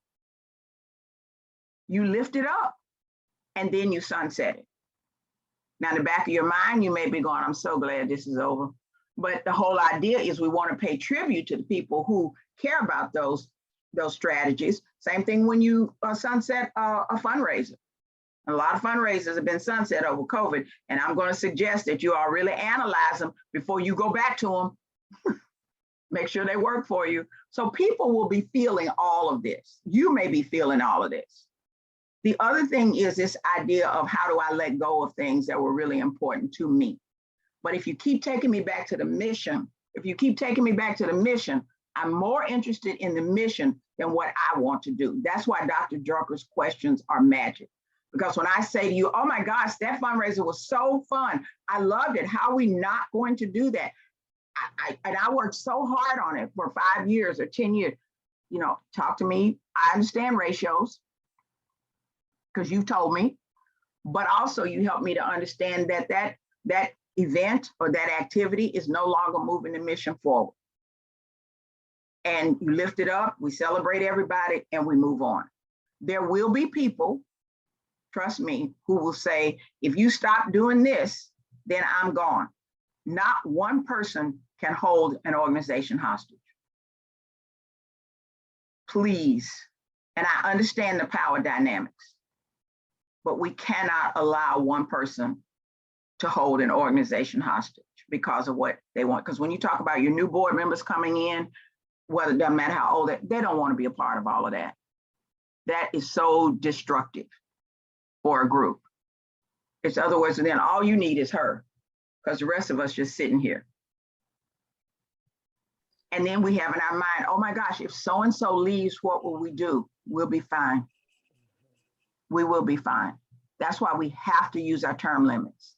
and then you sunset it. Now, in the back of your mind, you may be going, I'm so glad this is over. But the whole idea is we want to pay tribute to the people who care about those strategies. Same thing when you sunset a fundraiser. A lot of fundraisers have been sunset over COVID, and I'm going to suggest that you all really analyze them before you go back to them. Make sure they work for you. So people will be feeling all of this. You may be feeling all of this. The other thing is this idea of how do I let go of things that were really important to me. But if you keep taking me back to the mission, I'm more interested in the mission than what I want to do. That's why Dr. Drucker's questions are magic. Because when I say to you, oh my gosh, that fundraiser was so fun. I loved it. How are we not going to do that? I worked so hard on it for 5 years or 10 years. You know, talk to me. I understand ratios because you told me, but also you helped me to understand that event or that activity is no longer moving the mission forward. And you lift it up, we celebrate everybody, and we move on. There will be people, trust me, who will say, if you stop doing this, then I'm gone. Not one person can hold an organization hostage. Please, and I understand the power dynamics, but we cannot allow one person to hold an organization hostage because of what they want. Because when you talk about your new board members coming in, whether it doesn't matter how old they don't want to be a part of all of that. That is so destructive for a group. It's other words, then all you need is her, because the rest of us just sitting here. And then we have in our mind, oh my gosh, if so-and-so leaves, what will we do? We'll be fine. We will be fine. That's why we have to use our term limits.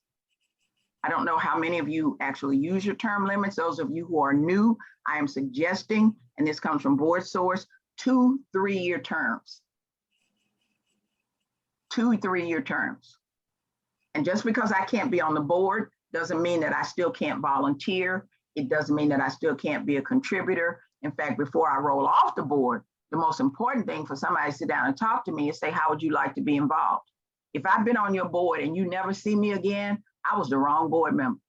I don't know how many of you actually use your term limits. Those of you who are new, I am suggesting, and this comes from BoardSource, 2 3-year terms. 2 3-year terms. And just because I can't be on the board doesn't mean that I still can't volunteer. It doesn't mean that I still can't be a contributor. In fact, before I roll off the board, the most important thing for somebody to sit down and talk to me is say, how would you like to be involved? If I've been on your board and you never see me again, I was the wrong board member.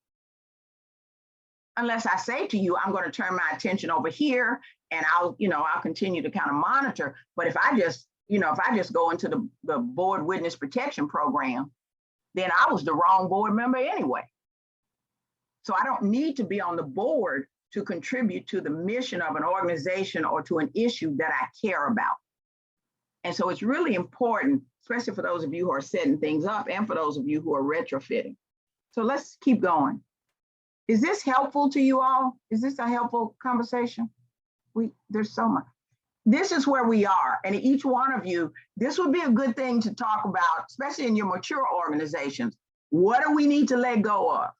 Unless I say to you, I'm going to turn my attention over here and I'll continue to kind of monitor. But if I just go into the board witness protection program, then I was the wrong board member anyway. So I don't need to be on the board to contribute to the mission of an organization or to an issue that I care about. And so it's really important, especially for those of you who are setting things up and for those of you who are retrofitting. So let's keep going. Is this helpful to you all? Is this a helpful conversation? There's so much. This is where we are. And each one of you, this would be a good thing to talk about, especially in your mature organizations. What do we need to let go of?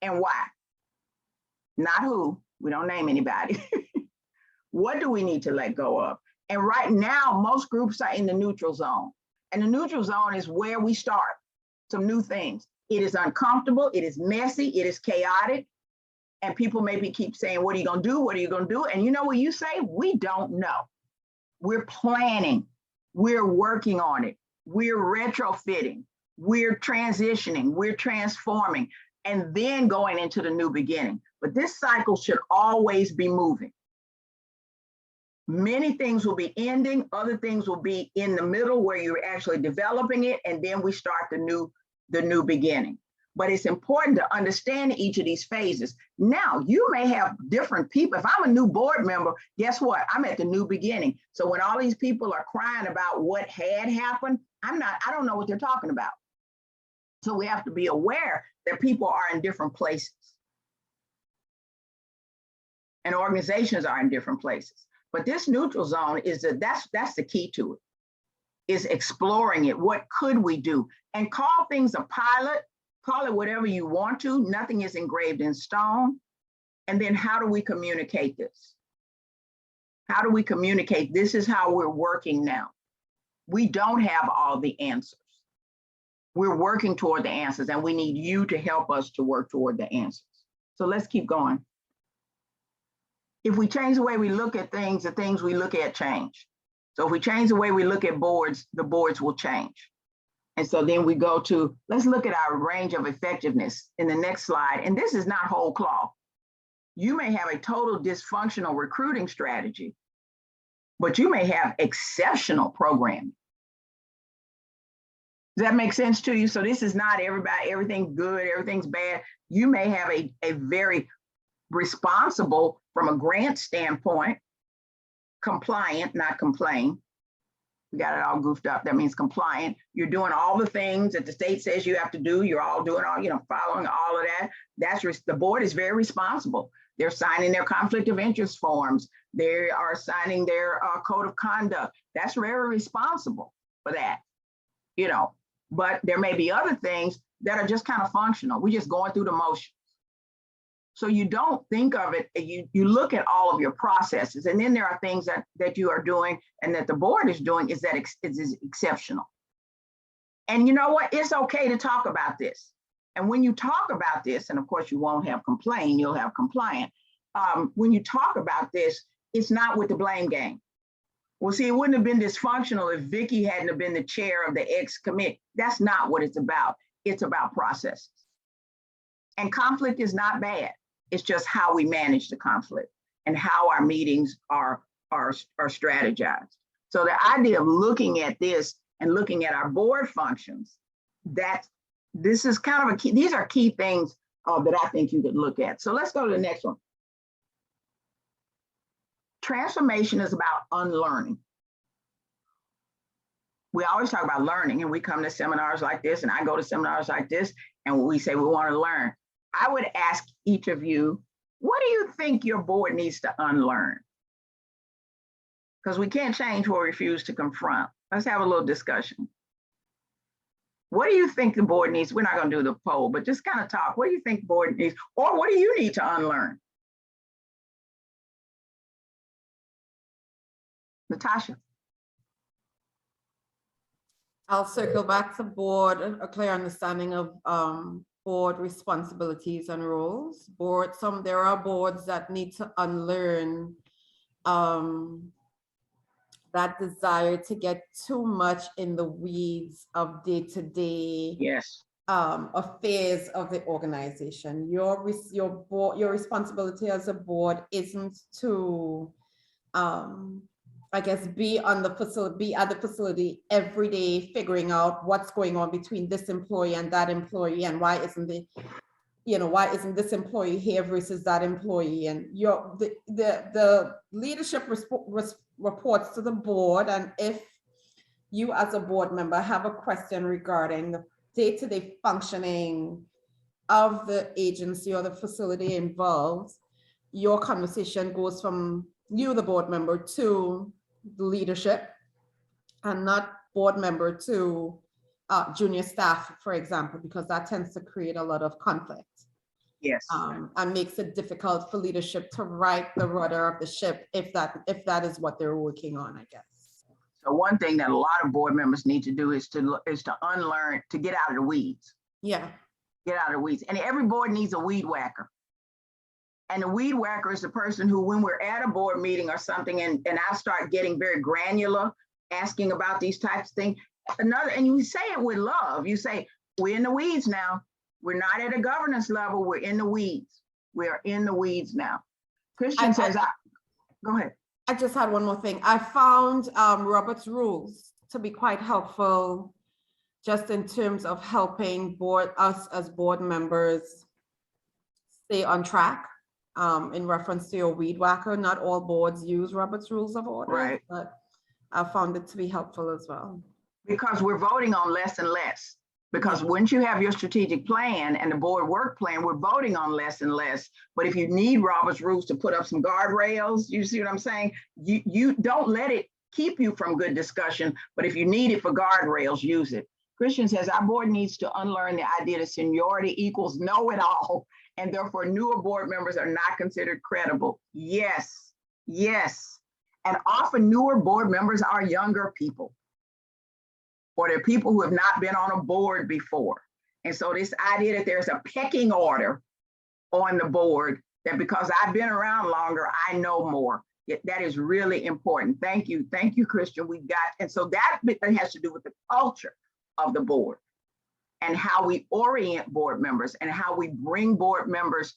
And why? Not who, we don't name anybody. What do we need to let go of? And right now, most groups are in the neutral zone. And the neutral zone is where we start some new things. It is uncomfortable, it is messy, it is chaotic. And people maybe keep saying, what are you gonna do? What are you gonna do? And you know what you say? We don't know. We're planning, we're working on it, we're retrofitting, we're transitioning, we're transforming, and then going into the new beginning. But this cycle should always be moving. Many things will be ending, other things will be in the middle where you're actually developing it, and then we start the new beginning. But it's important to understand each of these phases. Now, you may have different people. If I'm a new board member, guess what? I'm at the new beginning. So when all these people are crying about what had happened, I don't know what they're talking about. So we have to be aware that people are in different places. And organizations are in different places. But this neutral zone that's the key to it, is exploring it. What could we do? And call things a pilot, call it whatever you want to. Nothing is engraved in stone. And then how do we communicate this? How do we communicate? This is how we're working now. We don't have all the answers. We're working toward the answers, and we need you to help us to work toward the answers. So let's keep going. If we change the way we look at things, the things we look at change. So if we change the way we look at boards, the boards will change. And so then we go to, let's look at our range of effectiveness in the next slide. And this is not whole cloth. You may have a total dysfunctional recruiting strategy, but you may have exceptional programming. Does that make sense to you? So this is not everything good, everything's bad. You may have a very responsible, from a grant standpoint, compliant, not complain. We got it all goofed up. That means compliant. You're doing all the things that the state says you have to do. You're all doing all, following all of that. The board is very responsible. They're signing their conflict of interest forms. They are signing their code of conduct. That's very responsible for that. you know, but there may be other things that are just kind of functional. We're just going through the motions. So you don't think of it, you look at all of your processes, and then there are things that you are doing and that the board is doing is that it is exceptional. And you know what? It's okay to talk about this. And when you talk about this, and of course you won't have complain, you'll have compliant. When you talk about this, it's not with the blame game. Well, see, it wouldn't have been dysfunctional if Vicki hadn't have been the chair of the X committee. That's not what it's about. It's about processes. And conflict is not bad. It's just how we manage the conflict and how our meetings are strategized. So the idea of looking at this and looking at our board functions, this is kind of a key, these are key things that I think you could look at. So let's go to the next one. Transformation is about unlearning. We always talk about learning, and we come to seminars like this, and I go to seminars like this, and we say we want to learn. I would ask each of you, what do you think your board needs to unlearn? Because we can't change what we refuse to confront. Let's have a little discussion. What do you think the board needs? We're not going to do the poll, but just kind of talk. What do you think the board needs? Or what do you need to unlearn? Natasha. I'll circle back to board, a clear understanding of board responsibilities and roles. There are boards that need to unlearn that desire to get too much in the weeds of day-to-day Yes. affairs of the organization. Your responsibility as a board isn't to I guess be at the facility every day, figuring out what's going on between this employee and that employee, and why isn't this employee here versus that employee? And the leadership reports to the board, and if you as a board member have a question regarding the day-to-day functioning of the agency or the facility involved, your conversation goes from you, the board member, to the leadership, and not board member to junior staff, for example, because that tends to create a lot of conflict. Yes. And makes it difficult for leadership to right the rudder of the ship if that is what they're working on, I guess. So one thing that a lot of board members need to do is to unlearn, to get out of the weeds. Yeah. Get out of the weeds. And every board needs a weed whacker. And the weed whacker is the person who, when we're at a board meeting or something, and I start getting very granular, asking about these types of things, and you say it with love. You say, we're in the weeds now. We're not at a governance level. We're in the weeds. We are in the weeds now. Christian says, go ahead. I just had one more thing. I found Robert's rules to be quite helpful, just in terms of helping us as board members stay on track. In reference to your weed whacker, not all boards use Robert's Rules of Order, right? But I found it to be helpful as well. Because we're voting on less and less. Because once you have your strategic plan and the board work plan, we're voting on less and less. But if you need Robert's Rules to put up some guardrails, you see what I'm saying? You don't let it keep you from good discussion, but if you need it for guardrails, use it. Christian says our board needs to unlearn the idea that seniority equals know-it-all, and therefore newer board members are not considered credible. Yes, yes. And often newer board members are younger people, or they're people who have not been on a board before. And so this idea that there's a pecking order on the board, that because I've been around longer, I know more. That is really important. Thank you, Christian. And so that has to do with the culture of the board and how we orient board members and how we bring board members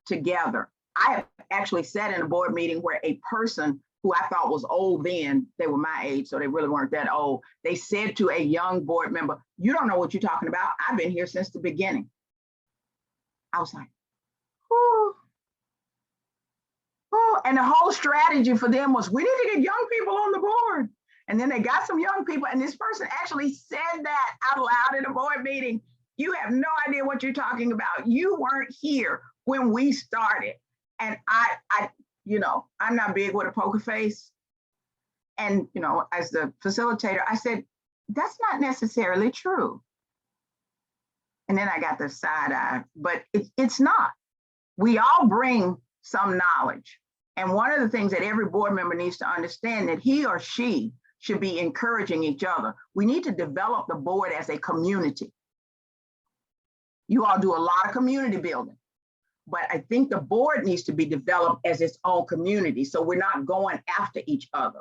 together. I have actually sat in a board meeting where a person who I thought was old then, they were my age, so they really weren't that old. They said to a young board member, "You don't know what you're talking about. I've been here since the beginning." I was like, oh. And the whole strategy for them was, we need to get young people on the board. And then they got some young people, and this person actually said that out loud in a board meeting. You have no idea what you're talking about. You weren't here when we started. And I'm not big with a poker face. And, as the facilitator, I said, that's not necessarily true. And then I got the side eye, but it's not. We all bring some knowledge. And one of the things that every board member needs to understand that he or she should be encouraging each other. We need to develop the board as a community. You all do a lot of community building, but I think the board needs to be developed as its own community. So we're not going after each other.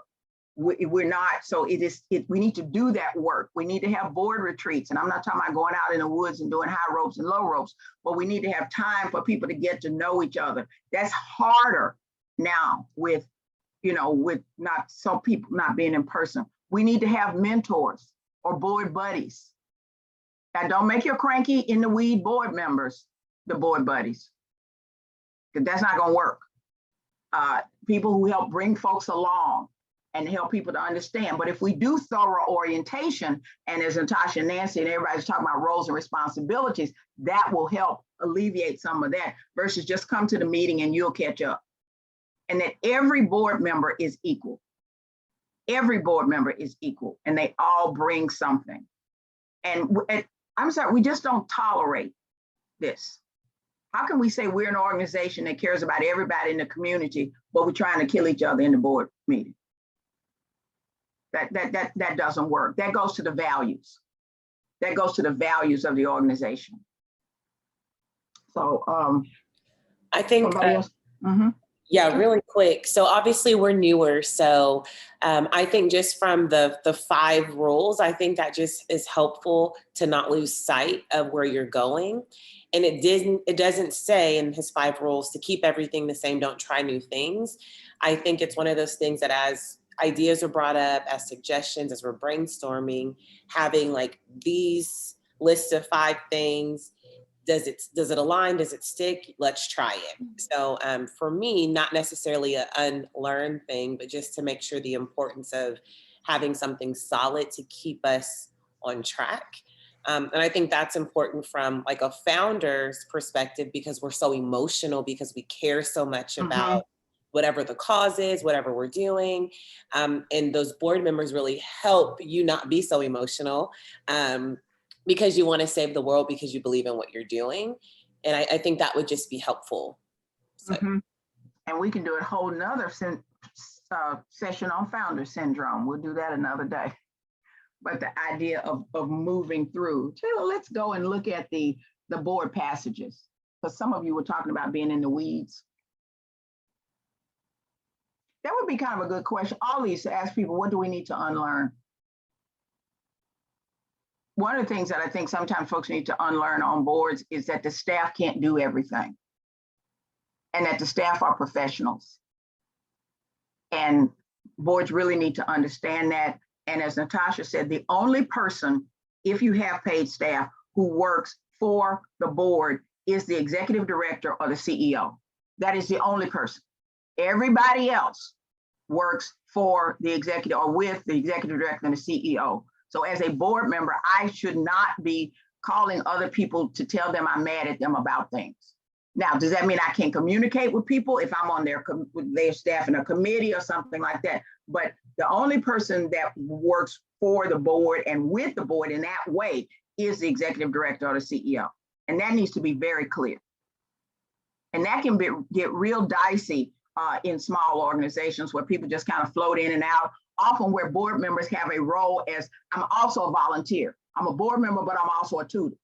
We're not, so we need to do that work. We need to have board retreats. And I'm not talking about going out in the woods and doing high ropes and low ropes, but we need to have time for people to get to know each other. That's harder now with, with not some people not being in person. We need to have mentors or board buddies. Now, don't make your cranky in the weed board members the board buddies, because that's not going to work. People who help bring folks along and help people to understand. But if we do thorough orientation, and as Natasha and Nancy and everybody's talking about roles and responsibilities, that will help alleviate some of that versus just come to the meeting and you'll catch up. And that every board member is equal. Every board member is equal and they all bring something. And I'm sorry, we just don't tolerate this. How can we say we're an organization that cares about everybody in the community, but we're trying to kill each other in the board meeting? That doesn't work. That goes to the values. That goes to the values of the organization. So I think, yeah, really quick. So obviously we're newer. So I think just from the 5 rules, I think that just is helpful to not lose sight of where you're going. And it doesn't say in his 5 rules to keep everything the same, don't try new things. I think it's one of those things that as ideas are brought up, as suggestions, as we're brainstorming, having like these lists of 5 things, does it align? Does it stick? Let's try it. So for me, not necessarily an unlearned thing, but just to make sure the importance of having something solid to keep us on track. And I think that's important from like a founder's perspective, because we're so emotional, because we care so much about whatever the cause is, whatever we're doing. And those board members really help you not be so emotional because you want to save the world, because you believe in what you're doing. And I think that would just be helpful. So. And we can do a whole nother session on founder syndrome. We'll do that another day. But the idea of moving through, Taylor, let's go and look at the board passages. Because some of you were talking about being in the weeds. That would be kind of a good question. All these to ask people, what do we need to unlearn? One of the things that I think sometimes folks need to unlearn on boards is that the staff can't do everything and that the staff are professionals. And boards really need to understand that. And as Natasha said, the only person, if you have paid staff, who works for the board is the executive director or the CEO. That is the only person. Everybody else works for the executive or with the executive director and the CEO. So as a board member, I should not be calling other people to tell them I'm mad at them about things. Now, does that mean I can't communicate with people if I'm on with their staff in a committee or something like that? But the only person that works for the board and with the board in that way is the executive director or the CEO. And that needs to be very clear. And that can get real dicey in small organizations where people just kind of float in and out, often where board members have a role as, I'm also a volunteer. I'm a board member, but I'm also a tutor.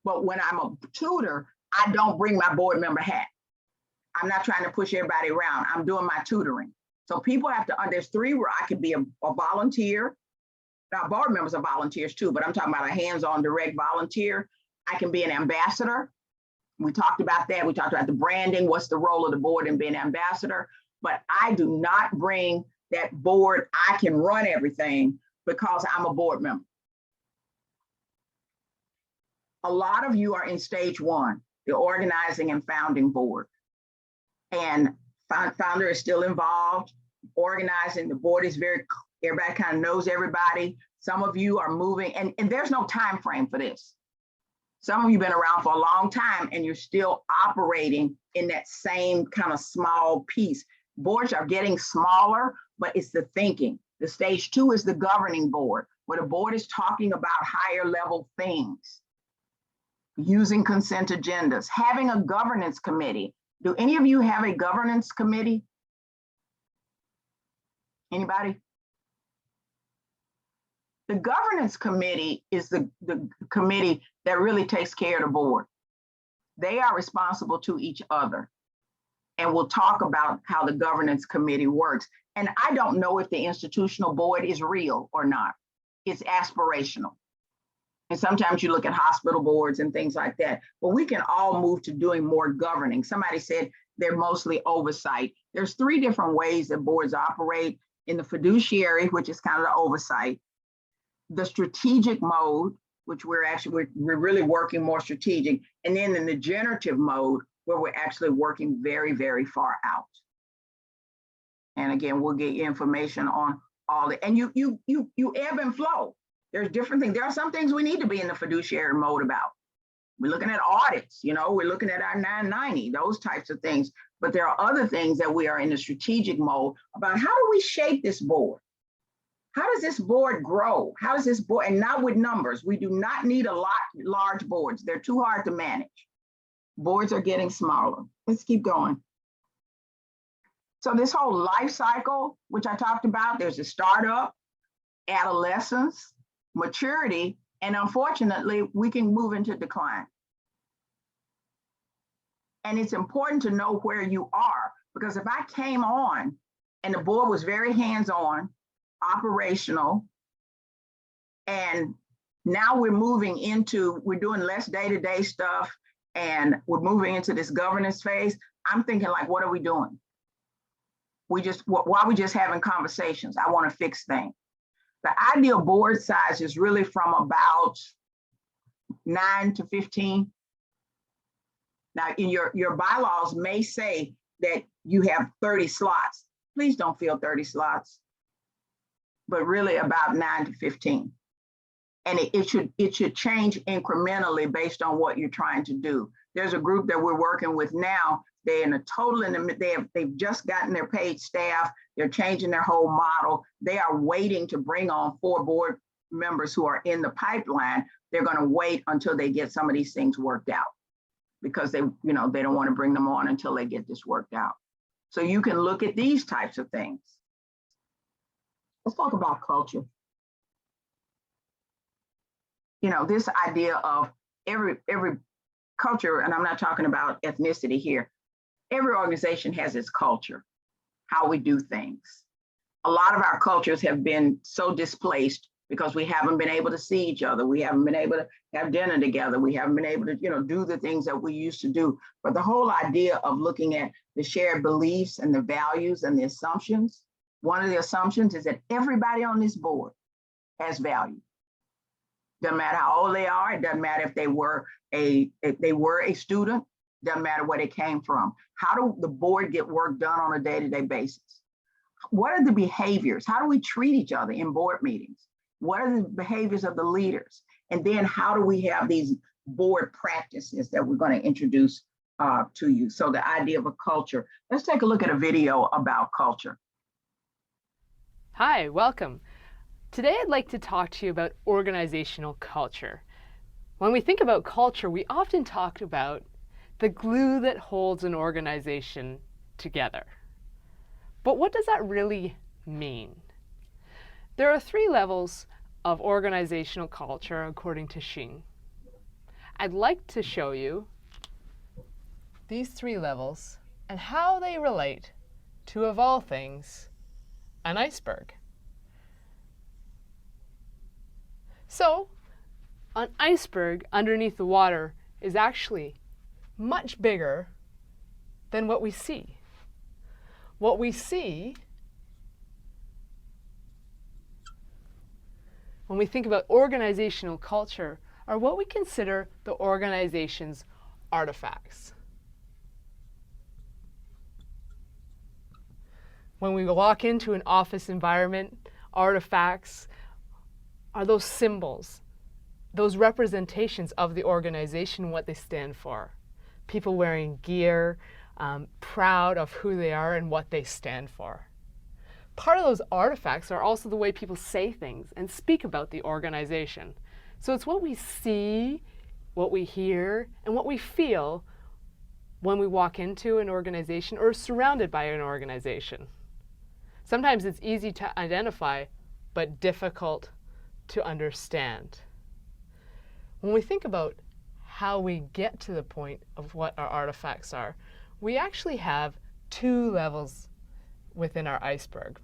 But when I'm a tutor, I don't bring my board member hat. I'm not trying to push everybody around. I'm doing my tutoring. So people have to, there's 3 where I could be a volunteer. Now, board members are volunteers too, but I'm talking about a hands-on direct volunteer. I can be an ambassador. We talked about that. We talked about the branding. What's the role of the board in being an ambassador? But I do not bring that board. I can run everything because I'm a board member. A lot of you are in stage 1, the organizing and founding board. And founder is still involved. Organizing, the board is everybody kind of knows everybody. Some of you are moving, and there's no time frame for this. Some of you have been around for a long time and you're still operating in that same kind of small piece. Boards are getting smaller, but it's the thinking. The stage 2 is the governing board, where the board is talking about higher level things, using consent agendas, having a governance committee. Do any of you have a governance committee? Anybody? The governance committee is the committee that really takes care of the board. They are responsible to each other. And we'll talk about how the governance committee works. And I don't know if the institutional board is real or not. It's aspirational. And sometimes you look at hospital boards and things like that, but we can all move to doing more governing. Somebody said they're mostly oversight. There's 3 different ways that boards operate: in the fiduciary, which is kind of the oversight, the strategic mode, which we're really working more strategic, and then in the generative mode, where we're actually working very, very far out. And again, we'll get you information on all the, and you ebb and flow. There's different things. There are some things we need to be in the fiduciary mode about. We're looking at audits, we're looking at our 990, those types of things. But there are other things that we are in the strategic mode about. How do we shape this board? How does this board grow? How does this board, and not with numbers. We do not need a lot large boards. They're too hard to manage. Boards are getting smaller. Let's keep going. So this whole life cycle, which I talked about, there's a startup, adolescence, maturity, and unfortunately, we can move into decline. And it's important to know where you are, because if I came on and the board was very hands-on, operational, and now we're moving into, we're doing less day-to-day stuff, and we're moving into this governance phase, I'm thinking like, what are we doing? Why are we just having conversations? I want to fix things. The ideal board size is really from about 9 to 15. Now, in your bylaws may say that you have 30 slots. Please don't fill 30 slots, but really about 9 to 15. And it should change incrementally based on what you're trying to do. There's a group that we're working with now. They're in a total, they've just gotten their paid staff. They're changing their whole model. They are waiting to bring on 4 board members who are in the pipeline. They're going to wait until they get some of these things worked out, because they don't want to bring them on until they get this worked out. So you can look at these types of things. Let's talk about culture. This idea of every culture, and I'm not talking about ethnicity here, every organization has its culture, how we do things. A lot of our cultures have been so displaced because we haven't been able to see each other. We haven't been able to have dinner together. We haven't been able to, do the things that we used to do. But the whole idea of looking at the shared beliefs and the values and the assumptions, one of the assumptions is that everybody on this board has value. Doesn't matter how old they are. It doesn't matter if they were a student. Doesn't matter where they came from. How do the board get work done on a day-to-day basis? What are the behaviors? How do we treat each other in board meetings? What are the behaviors of the leaders? And then how do we have these board practices that we're going to introduce to you? So the idea of a culture. Let's take a look at a video about culture. Hi, welcome. Today I'd like to talk to you about organizational culture. When we think about culture, we often talk about the glue that holds an organization together. But what does that really mean? There are 3 levels of organizational culture according to Xing. I'd like to show you these 3 levels and how they relate to, of all things, an iceberg. So, an iceberg underneath the water is actually much bigger than what we see. What we see when we think about organizational culture are what we consider the organization's artifacts. When we walk into an office environment, artifacts are those symbols, those representations of the organization, what they stand for. People wearing gear, proud of who they are and what they stand for. part of those artifacts are also the way people say things and speak about the organization. So it's what we see, what we hear, and what we feel when we walk into an organization or surrounded by an organization. Sometimes it's easy to identify, but difficult to understand. When we think about how we get to the point of what our artifacts are, we actually have two levels within our iceberg.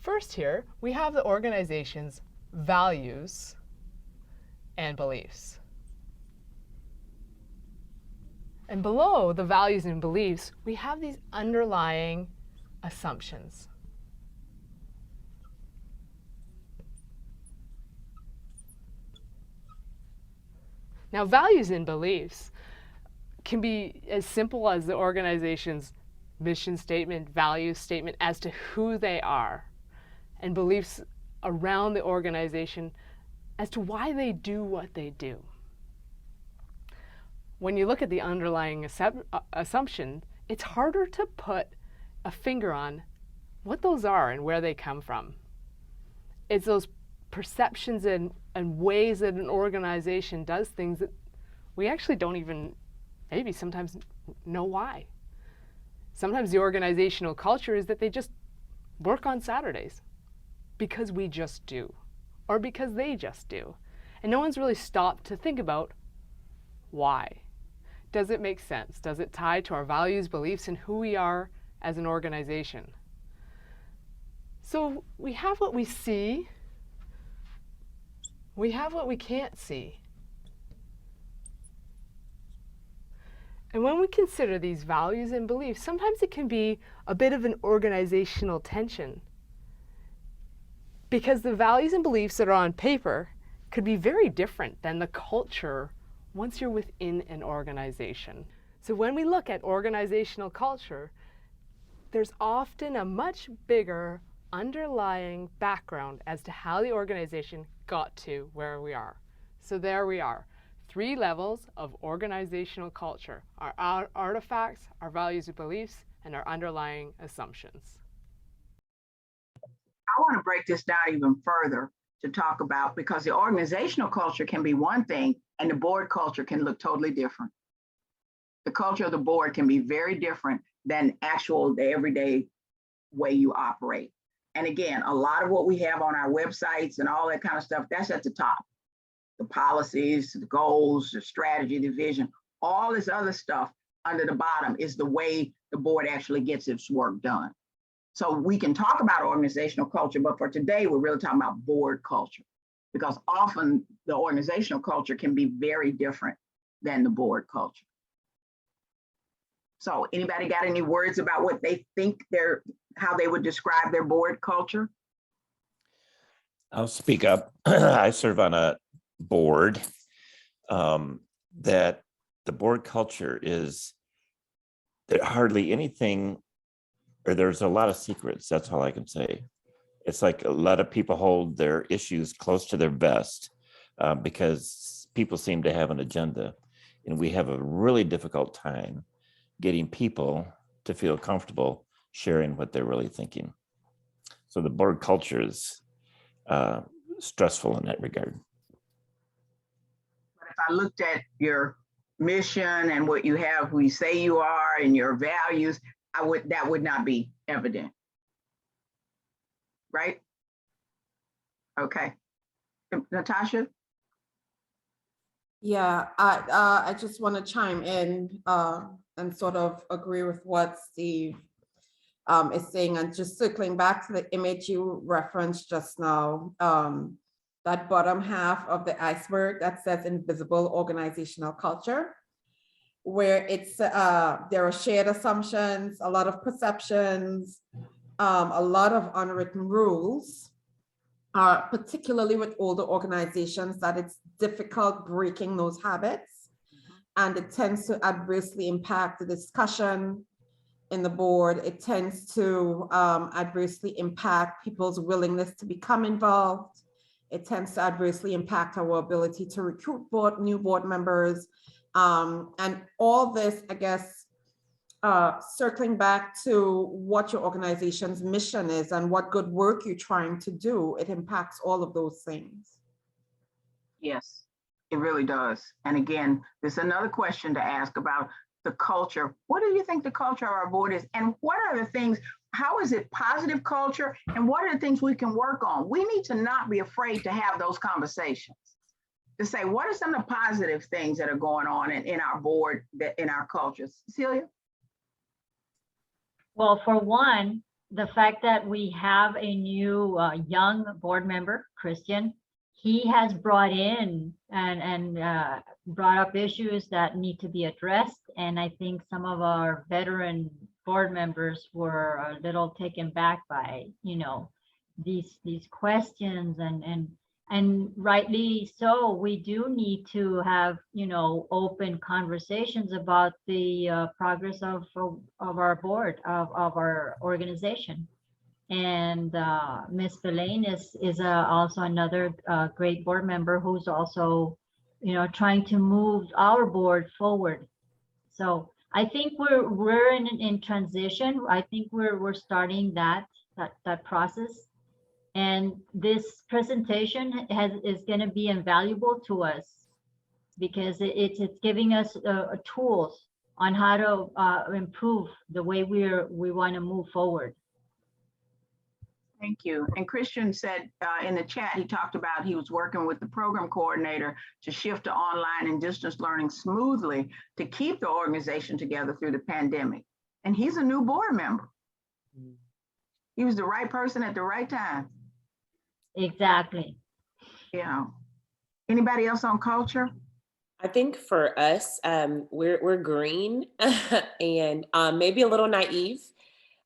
First here, we have the organization's values and beliefs. And below the values and beliefs, we have these underlying assumptions. Now, values and beliefs can be as simple as the organization's mission statement, value statement as to who they are, and beliefs around the organization as to why they do what they do. When you look at the underlying assumption, it's harder to put a finger on what those are and where they come from. It's those perceptions and ways that an organization does things that we actually don't even maybe sometimes know why. Sometimes the organizational culture is that they just work on Saturdays because we just do, or because they just do. And no one's really stopped to think about why. Does it make sense? Does it tie to our values, beliefs, and who we are as an organization? So we have what we see, we have what we can't see. And when we consider these values and beliefs, sometimes it can be a bit of an organizational tension, because the values and beliefs that are on paper could be very different than the culture once you're within an organization. So when we look at organizational culture, there's often a much bigger underlying background as to how the organization got to where we are. So there we are, 3 levels of organizational culture: our artifacts, our values and beliefs, and our underlying assumptions. I want to break this down even further to talk about, because the organizational culture can be one thing and the board culture can look totally different. The culture of the board can be very different than the everyday way you operate. And again, a lot of what we have on our websites and all that kind of stuff, that's at the top. The policies, the goals, the strategy, the vision, all this other stuff under the bottom is the way the board actually gets its work done. So we can talk about organizational culture, but for today, we're really talking about board culture, because often the organizational culture can be very different than the board culture. So anybody got any words about what they think how they would describe their board culture? I'll speak up. I serve on a board that the board culture is that hardly anything, or there's a lot of secrets. That's all I can say. It's like a lot of people hold their issues close to their vest because people seem to have an agenda, and we have a really difficult time getting people to feel comfortable sharing what they're really thinking. So the board culture is stressful in that regard. But if I looked at your mission and what you have, who you say you are, and your values, that would not be evident, right? Okay, Natasha. Yeah, I just want to chime in and sort of agree with what Steve is saying, and just circling back to the image you referenced just now, that bottom half of the iceberg that says invisible organizational culture, where it's there are shared assumptions, a lot of perceptions, a lot of unwritten rules, particularly with older organizations, that it's difficult breaking those habits, and it tends to adversely impact the discussion in the board. It tends to adversely impact people's willingness to become involved. It tends to adversely impact our ability to recruit new board members. And all this, I guess, circling back to what your organization's mission is and what good work you're trying to do, it impacts all of those things. Yes, it really does. And again, there's another question to ask about the culture. What do you think the culture of our board is? And what are the things, how is it positive culture? And what are the things we can work on? We need to not be afraid to have those conversations. To say, what are some of the positive things that are going on in our board, that in our culture? Cecilia? Well, for one, the fact that we have a new young board member, Christian, he has brought in and brought up issues that need to be addressed. And I think some of our veteran board members were a little taken back by, you know, these questions, and rightly so. We do need to have, you know, open conversations about the progress of our board, of our organization. And Ms. Belaine is also another great board member who's also, you know, trying to move our board forward. So I think we're in transition. I think we're starting that process. And this presentation is going to be invaluable to us because it's giving us tools on how to improve the way we want to move forward. Thank you. And Christian said in the chat, he talked about he was working with the program coordinator to shift to online and distance learning smoothly to keep the organization together through the pandemic. And he's a new board member. He was the right person at the right time. Exactly. Yeah. Anybody else on culture? I think for us, we're green and maybe a little naive.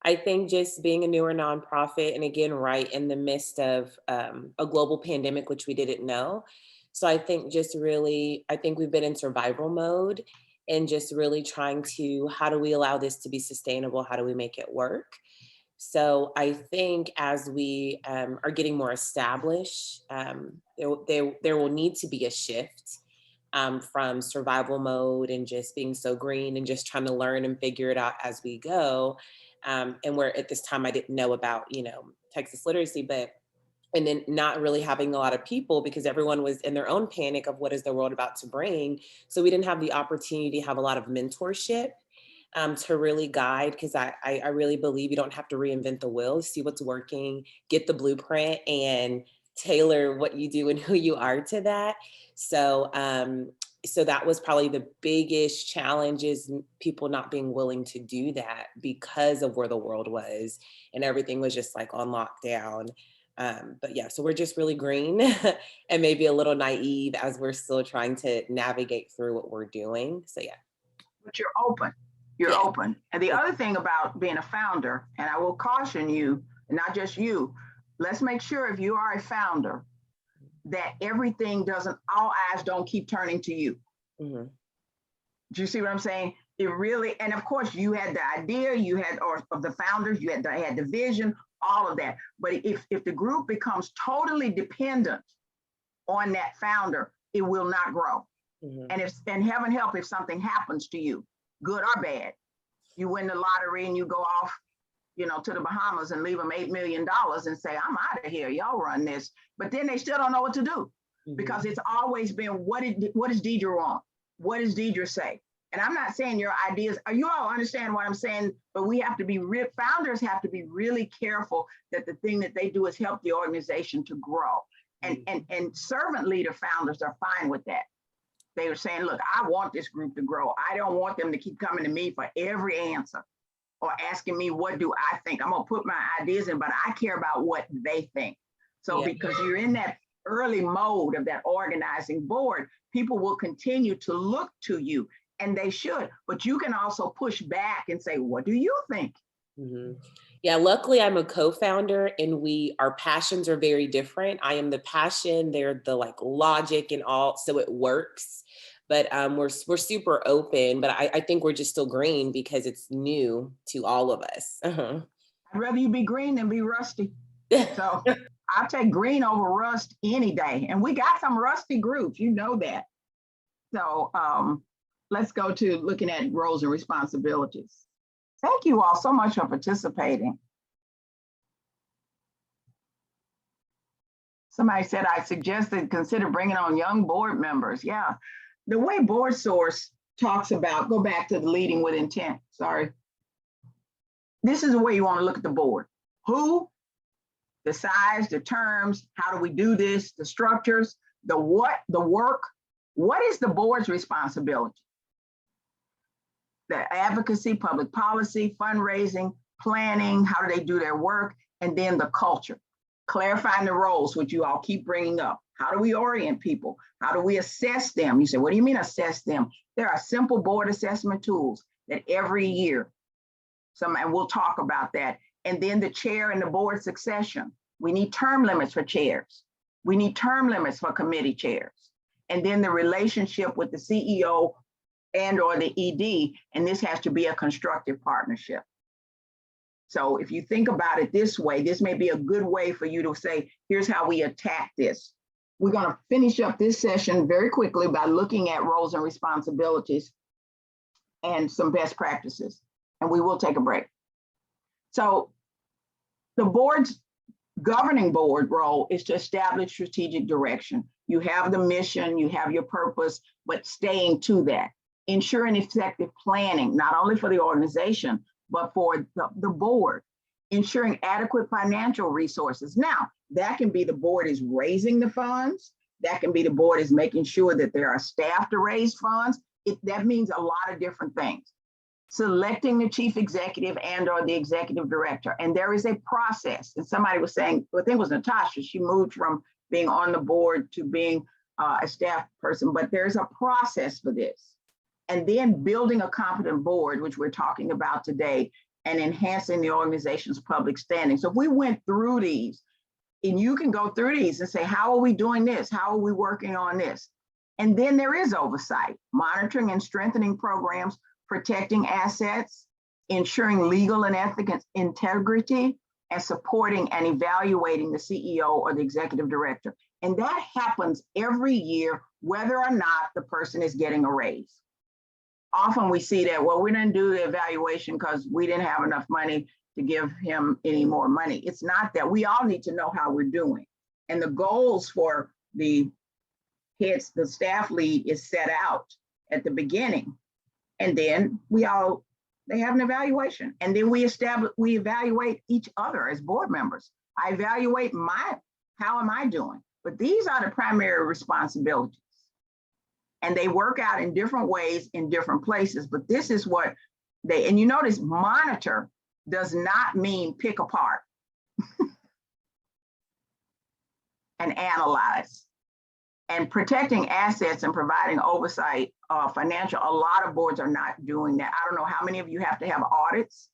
I think just being a newer nonprofit, and again, right in the midst of a global pandemic, which we didn't know. So I think just really, I think we've been in survival mode and just really trying to, how do we allow this to be sustainable? How do we make it work? So I think as we are getting more established, there will need to be a shift from survival mode and just being so green and just trying to learn and figure it out as we go. And where at this time I didn't know about, you know, Texas literacy, and then not really having a lot of people because everyone was in their own panic of what is the world about to bring. So we didn't have the opportunity to have a lot of mentorship to really guide, because I really believe you don't have to reinvent the wheel, see what's working, get the blueprint and tailor what you do and who you are to that. So so that was probably the biggest challenge, is people not being willing to do that because of where the world was and everything was just like on lockdown. But yeah, so we're just really green and maybe a little naive as we're still trying to navigate through what we're doing. So yeah. But you're open. You're open. And the other thing about being a founder, and I will caution you, and not just you, let's make sure if you are a founder that everything doesn't, all eyes don't keep turning to you. Mm-hmm. Do you see what I'm saying? It really, and of course you had the idea, you had, or of the founders, you had the vision, all of that. But if the group becomes totally dependent on that founder, it will not grow. Mm-hmm. And heaven help if something happens to you, good or bad. You win the lottery and you go off, you know, to the Bahamas and leave them $8 million and say, I'm out of here, y'all run this. But then they still don't know what to do, mm-hmm. because it's always been, what is Deidre want? What does Deidre say? And I'm not saying your ideas, you all understand what I'm saying, but we have to be founders have to be really careful that the thing that they do is help the organization to grow. And servant leader founders are fine with that. They were saying, look, I want this group to grow. I don't want them to keep coming to me for every answer or asking me, what do I think? I'm gonna put my ideas in, but I care about what they think. So because you're in that early mode of that organizing board, people will continue to look to you, and they should, but you can also push back and say, what do you think? Mm-hmm. Yeah, luckily I'm a co-founder and our passions are very different. I am the passion, they're the like logic and all, so it works. But we're super open, but I think we're just still green because it's new to all of us. Uh-huh. I'd rather you be green than be rusty. So I'll take green over rust any day. And we got some rusty groups, you know that. So let's go to looking at roles and responsibilities. Thank you all so much for participating. Somebody said I suggested consider bringing on young board members. Yeah, the way BoardSource talks about, go back to the leading with intent, sorry. This is the way you want to look at the board. Who, the size, the terms, how do we do this, the structures, the what, the work. What is the board's responsibility? The advocacy, public policy, fundraising, planning, how do they do their work, and then the culture. Clarifying the roles, which you all keep bringing up. How do we orient people? How do we assess them? You say, what do you mean assess them? There are simple board assessment tools that every year, and we'll talk about that. And then the chair and the board succession. We need term limits for chairs. We need term limits for committee chairs. And then the relationship with the CEO and or the ED, and this has to be a constructive partnership. So if you think about it this way, this may be a good way for you to say, here's how we attack this. We're going to finish up this session very quickly by looking at roles and responsibilities and some best practices, and we will take a break. So the board's governing board role is to establish strategic direction. You have the mission, you have your purpose, but staying to that. Ensuring effective planning, not only for the organization, but for the board. Ensuring adequate financial resources. Now, that can be the board is raising the funds. That can be the board is making sure that there are staff to raise funds. That means a lot of different things. Selecting the chief executive and or the executive director. And there is a process. And somebody was saying, I think it was Natasha, she moved from being on the board to being a staff person, but there's a process for this. And then building a competent board, which we're talking about today, and enhancing the organization's public standing. So if we went through these, and you can go through these and say, how are we doing this? How are we working on this? And then there is oversight, monitoring and strengthening programs, protecting assets, ensuring legal and ethical integrity, and supporting and evaluating the CEO or the executive director. And that happens every year, whether or not the person is getting a raise. Often we see that, well, we didn't do the evaluation because we didn't have enough money to give him any more money. It's not that. We all need to know how we're doing. And the goals for the heads, the staff lead is set out at the beginning. And then they have an evaluation. And then we evaluate each other as board members. I evaluate how am I doing? But these are the primary responsibilities. And they work out in different ways in different places, but this is what and you notice monitor does not mean pick apart and analyze. And protecting assets and providing oversight financial, a lot of boards are not doing that. I don't know how many of you have to have audits,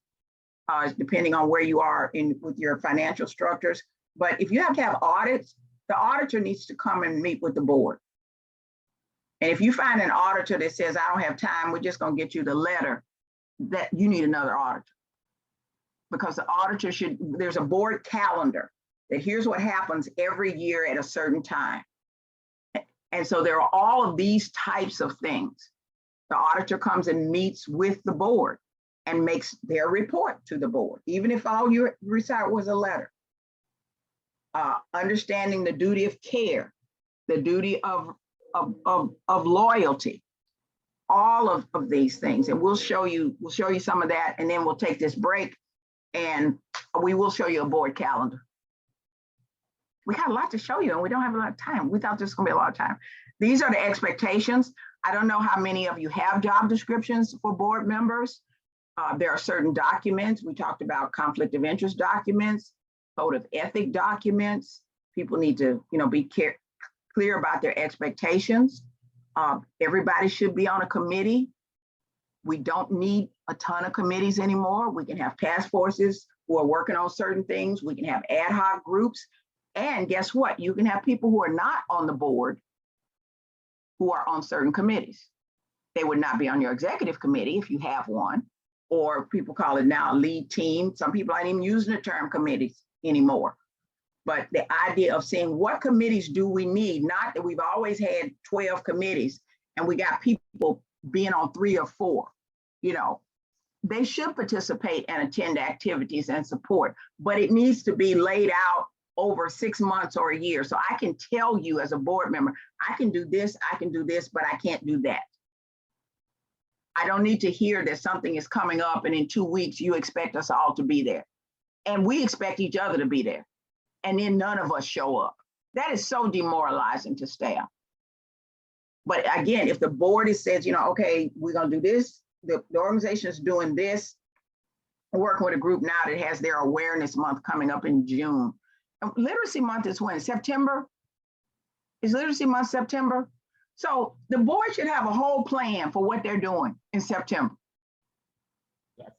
depending on where you are with your financial structures. But if you have to have audits, the auditor needs to come and meet with the board. And if you find an auditor that says, I don't have time, we're just going to get you the letter, that you need another auditor. Because the auditor there's a board calendar that here's what happens every year at a certain time. And so there are all of these types of things. The auditor comes and meets with the board and makes their report to the board, even if all you recite was a letter. Understanding the duty of care, the duty of loyalty, all of these things. And we'll show you some of that, and then we'll take this break and we will show you a board calendar. We got a lot to show you and we don't have a lot of time. We thought this was gonna be a lot of time. These are the expectations. I don't know how many of you have job descriptions for board members. There are certain documents. We talked about conflict of interest documents, code of ethic documents. People need to be clear about their expectations. Everybody should be on a committee. We don't need a ton of committees anymore. We can have task forces who are working on certain things. We can have ad hoc groups. And guess what? You can have people who are not on the board who are on certain committees. They would not be on your executive committee if you have one, or people call it now a lead team. Some people aren't even using the term committees anymore. But the idea of saying what committees do we need, not that we've always had 12 committees and we got people being on 3 or 4, they should participate and attend activities and support, but it needs to be laid out over 6 months or a year. So I can tell you as a board member, I can do this, but I can't do that. I don't need to hear that something is coming up and in 2 weeks you expect us all to be there. And we expect each other to be there. And then none of us show up. That is so demoralizing to staff. But again, if the board says, you know, okay, we're gonna do this, the organization is doing this, I'm working with a group now that has their awareness month coming up in June. Literacy month is when? September? Is literacy month September? So the board should have a whole plan for what they're doing in September. Yes.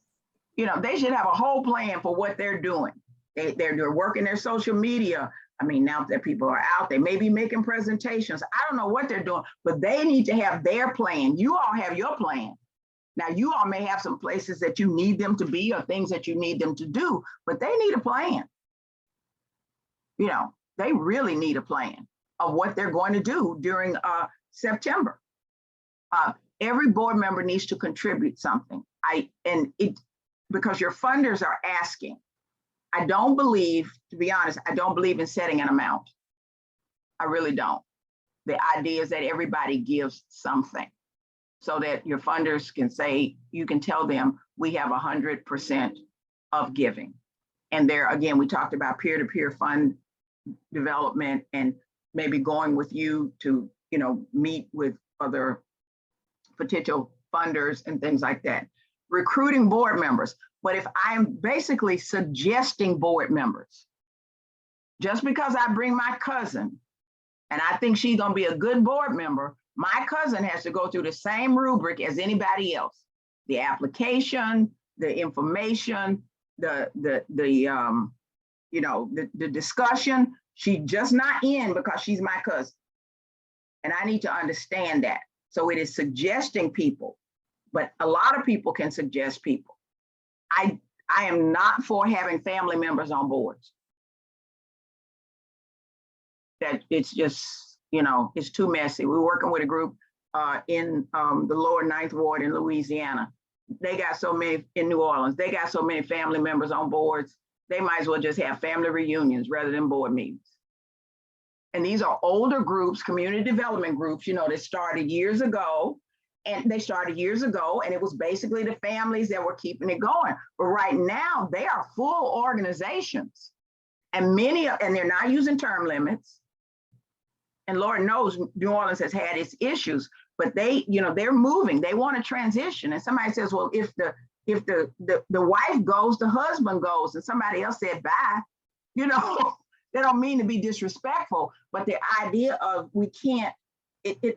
You know, they should have a whole plan for what they're doing. They're working their social media. I mean, now that people are out, they may be making presentations. I don't know what they're doing, but they need to have their plan. You all have your plan. Now, you all may have some places that you need them to be or things that you need them to do, but they need a plan. You know, they really need a plan of what they're going to do during September. Every board member needs to contribute something. Because your funders are asking. I don't believe, to be honest, I don't believe in setting an amount. I really don't. The idea is that everybody gives something so that your funders can say, you can tell them we have 100% of giving. And there, again, we talked about peer-to-peer fund development and maybe going with you to, you know, meet with other potential funders and things like that. Recruiting board members. But if I'm basically suggesting board members, just because I bring my cousin and I think she's gonna be a good board member, my cousin has to go through the same rubric as anybody else. The application, the information, the discussion. She's just not in because she's my cousin. And I need to understand that. So it is suggesting people, but a lot of people can suggest people. I am not for having family members on boards. That it's just, you know, it's too messy. We're working with a group in the lower 9th Ward in Louisiana. They got so many, in New Orleans, they got so many family members on boards, they might as well just have family reunions rather than board meetings. And these are older groups, community development groups, you know, that started years ago. And it was basically the families that were keeping it going. But right now, they are full organizations. And they're not using term limits. And Lord knows New Orleans has had its issues, but they're moving. They want to transition. And somebody says, well, if the wife goes, the husband goes, and somebody else said bye, you know, they don't mean to be disrespectful, but the idea of we can't,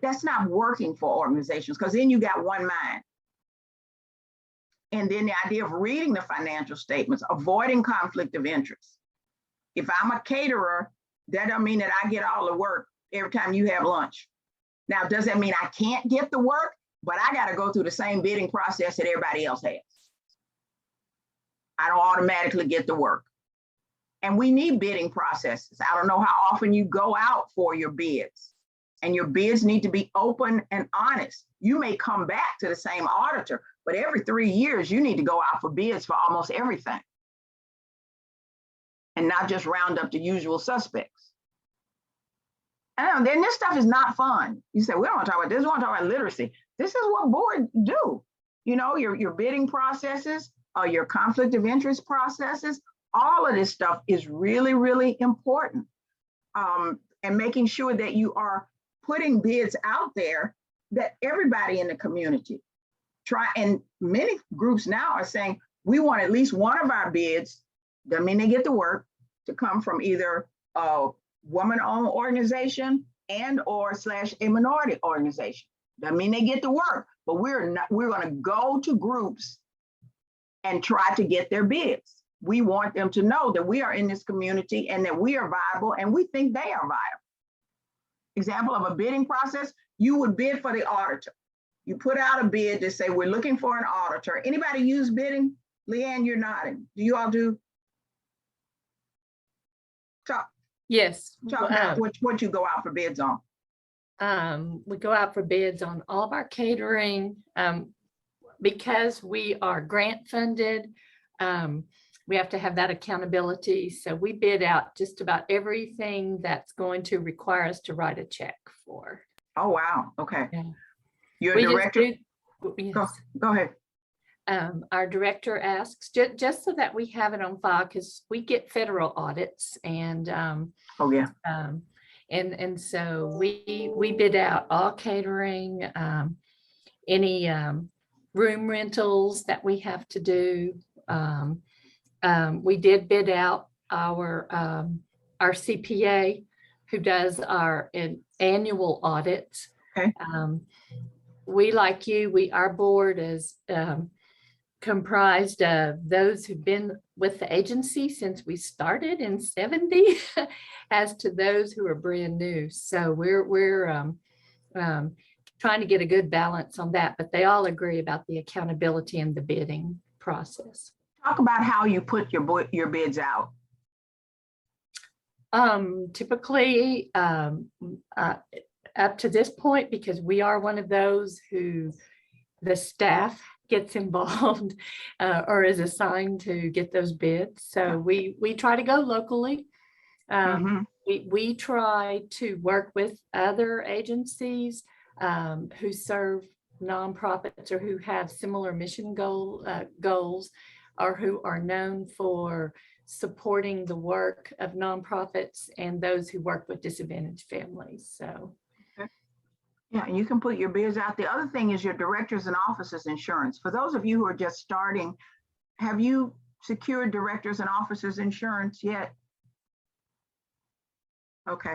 that's not working for organizations, because then you got one mind. And then the idea of reading the financial statements, avoiding conflict of interest. If I'm a caterer, that doesn't mean that I get all the work every time you have lunch. Now, does that mean I can't get the work? But I got to go through the same bidding process that everybody else has. I don't automatically get the work. And we need bidding processes. I don't know how often you go out for your bids. And your bids need to be open and honest. You may come back to the same auditor, but every 3 years, you need to go out for bids for almost everything. And not just round up the usual suspects. And then this stuff is not fun. You say, we don't want to talk about this, we want to talk about literacy. This is what boards do. You know, your bidding processes, your conflict of interest processes, all of this stuff is really, really important. And making sure that you are putting bids out there that everybody in the community and many groups now are saying, we want at least one of our bids, doesn't mean they get the work, to come from either a woman-owned organization and/or / a minority organization. Doesn't mean they get the work, but we're going to go to groups and try to get their bids. We want them to know that we are in this community and that we are viable and we think they are viable. Example of a bidding process, you would bid for the auditor. You put out a bid to say, we're looking for an auditor. Anybody use bidding? Leanne, you're nodding. Do you all do? Talk. Yes. Talk about what you go out for bids on. We go out for bids on all of our catering. because we are grant funded, we have to have that accountability. So we bid out just about everything that's going to require us to write a check for. Oh, wow. Okay. Yeah. Your We just director? yes. Go ahead. Our director asks just so that we have it on file, because we get federal audits, and Oh, yeah. and so we bid out all catering, any room rentals that we have to do. We did bid out our CPA, who does our annual audits. Okay. We, like you, our board is comprised of those who've been with the agency since we started in 70, as to those who are brand new. So we're trying to get a good balance on that, but they all agree about the accountability and the bidding process. Talk about how you put your bids out. Typically, up to this point, because we are one of those who the staff gets involved or is assigned to get those bids. So we try to go locally. We try to work with other agencies who serve nonprofits or who have similar mission goals, or who are known for supporting the work of nonprofits and those who work with disadvantaged families. So. Yeah, and you can put your bids out. The other thing is your directors and officers insurance. For those of you who are just starting, have you secured directors and officers insurance yet? Okay.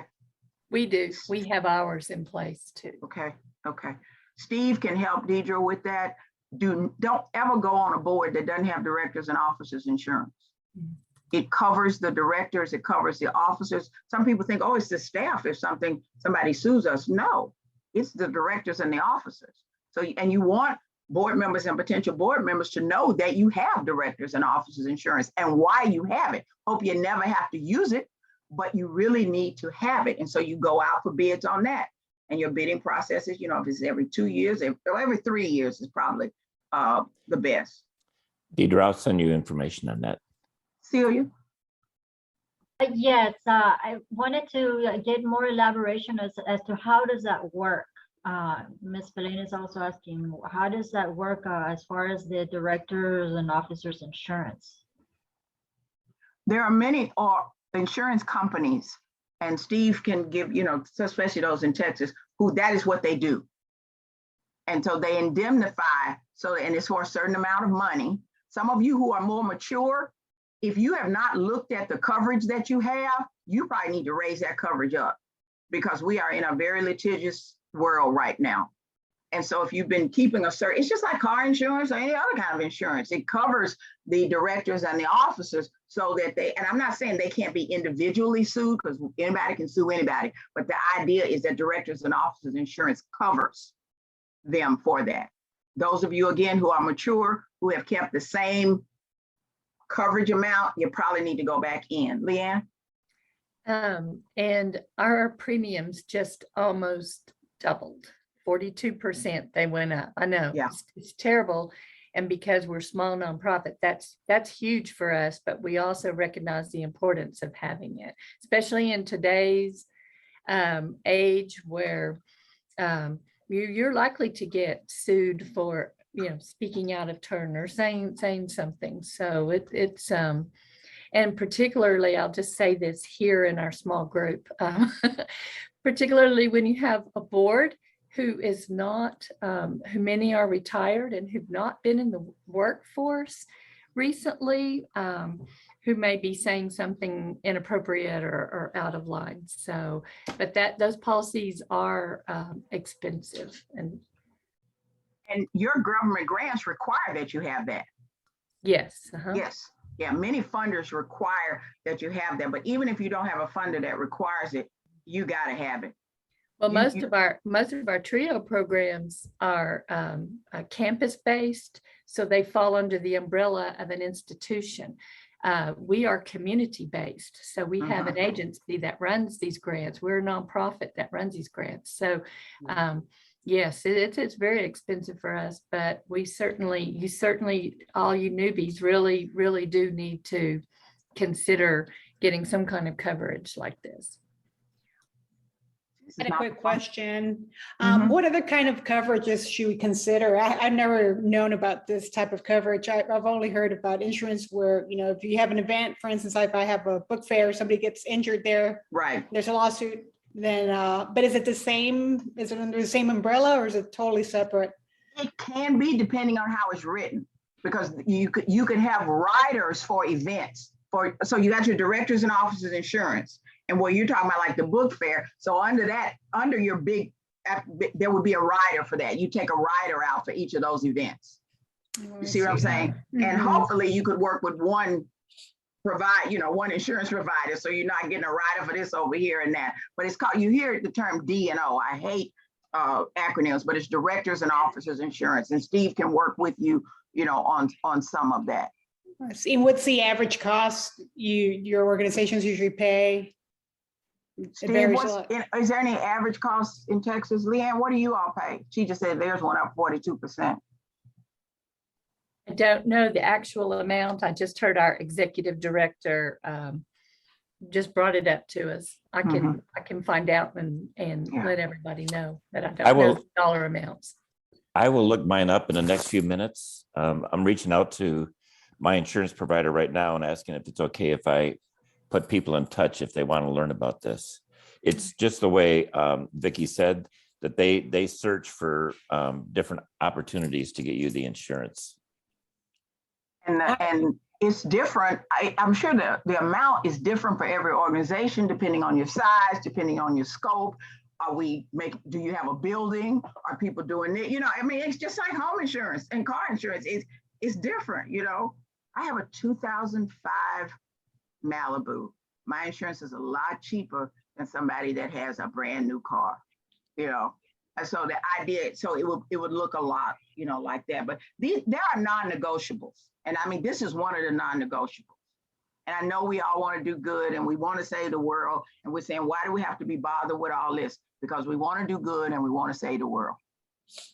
We do. We have ours in place too. Okay. Okay. Steve can help Deidre with that. Don't ever go on a board that doesn't have directors and officers insurance. It covers the directors, it covers the officers. Some people think, oh, it's the staff if somebody sues us. No, it's the directors and the officers. So, and you want board members and potential board members to know that you have directors and officers insurance and why you have it. Hope you never have to use it, but you really need to have it. And so you go out for bids on that. And your bidding process is, if it's every 2 years, every 3 years is probably the best. Deidre, I'll send you information on that. Celia? Yes, I wanted to get more elaboration as to how does that work. Ms. Felina is also asking, how does that work as far as the directors and officers insurance? There are many insurance companies, and Steve can give, especially those in Texas, who that is what they do. And so they indemnify, and it's for a certain amount of money. Some of you who are more mature, if you have not looked at the coverage that you have, you probably need to raise that coverage up, because we are in a very litigious world right now. And so if you've been keeping it's just like car insurance or any other kind of insurance. It covers the directors and the officers so that and I'm not saying they can't be individually sued, because anybody can sue anybody, but the idea is that directors and officers insurance covers them for that. Those of you, again, who are mature, who have kept the same coverage amount, you probably need to go back in. Leanne? And our premiums just almost doubled. 42% they went up. I know. Yeah. It's terrible. And because we're small nonprofit, that's huge for us, but we also recognize the importance of having it, especially in today's age where you're likely to get sued for, speaking out of turn or saying something. So it's and particularly, I'll just say this here in our small group, particularly when you have a board who is not, who many are retired and who've not been in the workforce recently, who may be saying something inappropriate or out of line. So, but those policies are expensive. And your government grants require that you have that. Yes. Yes. Yeah, many funders require that you have that, but even if you don't have a funder that requires it, you got to have it. Well, most of our TRIO programs are campus-based, so they fall under the umbrella of an institution. We are community-based, so we have an agency that runs these grants. We're a nonprofit that runs these grants. So Yes, it's very expensive for us, but you certainly, all you newbies really, really do need to consider getting some kind of coverage like this. This is And a not quick fun. question. Mhm. What other kind of coverages should we consider? I've never known about this type of coverage. I've only heard about insurance where, you know, if you have an event, for instance, if I have a book fair, somebody gets injured there, Right. there's a lawsuit, then, but is it the same? Is it under the same umbrella or is it totally separate? It can be depending on how it's written, because you could have riders for events. So you got your directors and officers insurance, and what you're talking about, like the book fair. So under your big, there would be a rider for that. You take a rider out for each of those events. You see what I'm saying? And hopefully you could work with one insurance provider, so you're not getting a rider for this over here and that. But it's called, you hear the term D&O. I hate acronyms, but it's directors and officers insurance, and Steve can work with you, on some of that. And what's the average cost your organizations usually pay? Steve, is there any average cost in Texas? Leanne, what do you all pay? She just said theirs went up 42%. I don't know the actual amount. I just heard our executive director just brought it up to us. I can find out and let everybody know, but I don't know the dollar amounts. I will look mine up in the next few minutes. I'm reaching out to my insurance provider right now and asking if it's okay if I put people in touch if they want to learn about this. It's just the way Vicki said, that they search for different opportunities to get you the insurance. And it's different. I'm sure the amount is different for every organization, depending on your size, depending on your scope. Do you have a building? Are people doing it? It's just like home insurance and car insurance. It's different, I have a 2005 Malibu. My insurance is a lot cheaper than somebody that has a brand new car, And so the idea, it would look a lot, like that. But there are non-negotiables. And this is one of the non-negotiables. And I know we all want to do good and we want to save the world. And we're saying, why do we have to be bothered with all this? Because we want to do good and we want to save the world.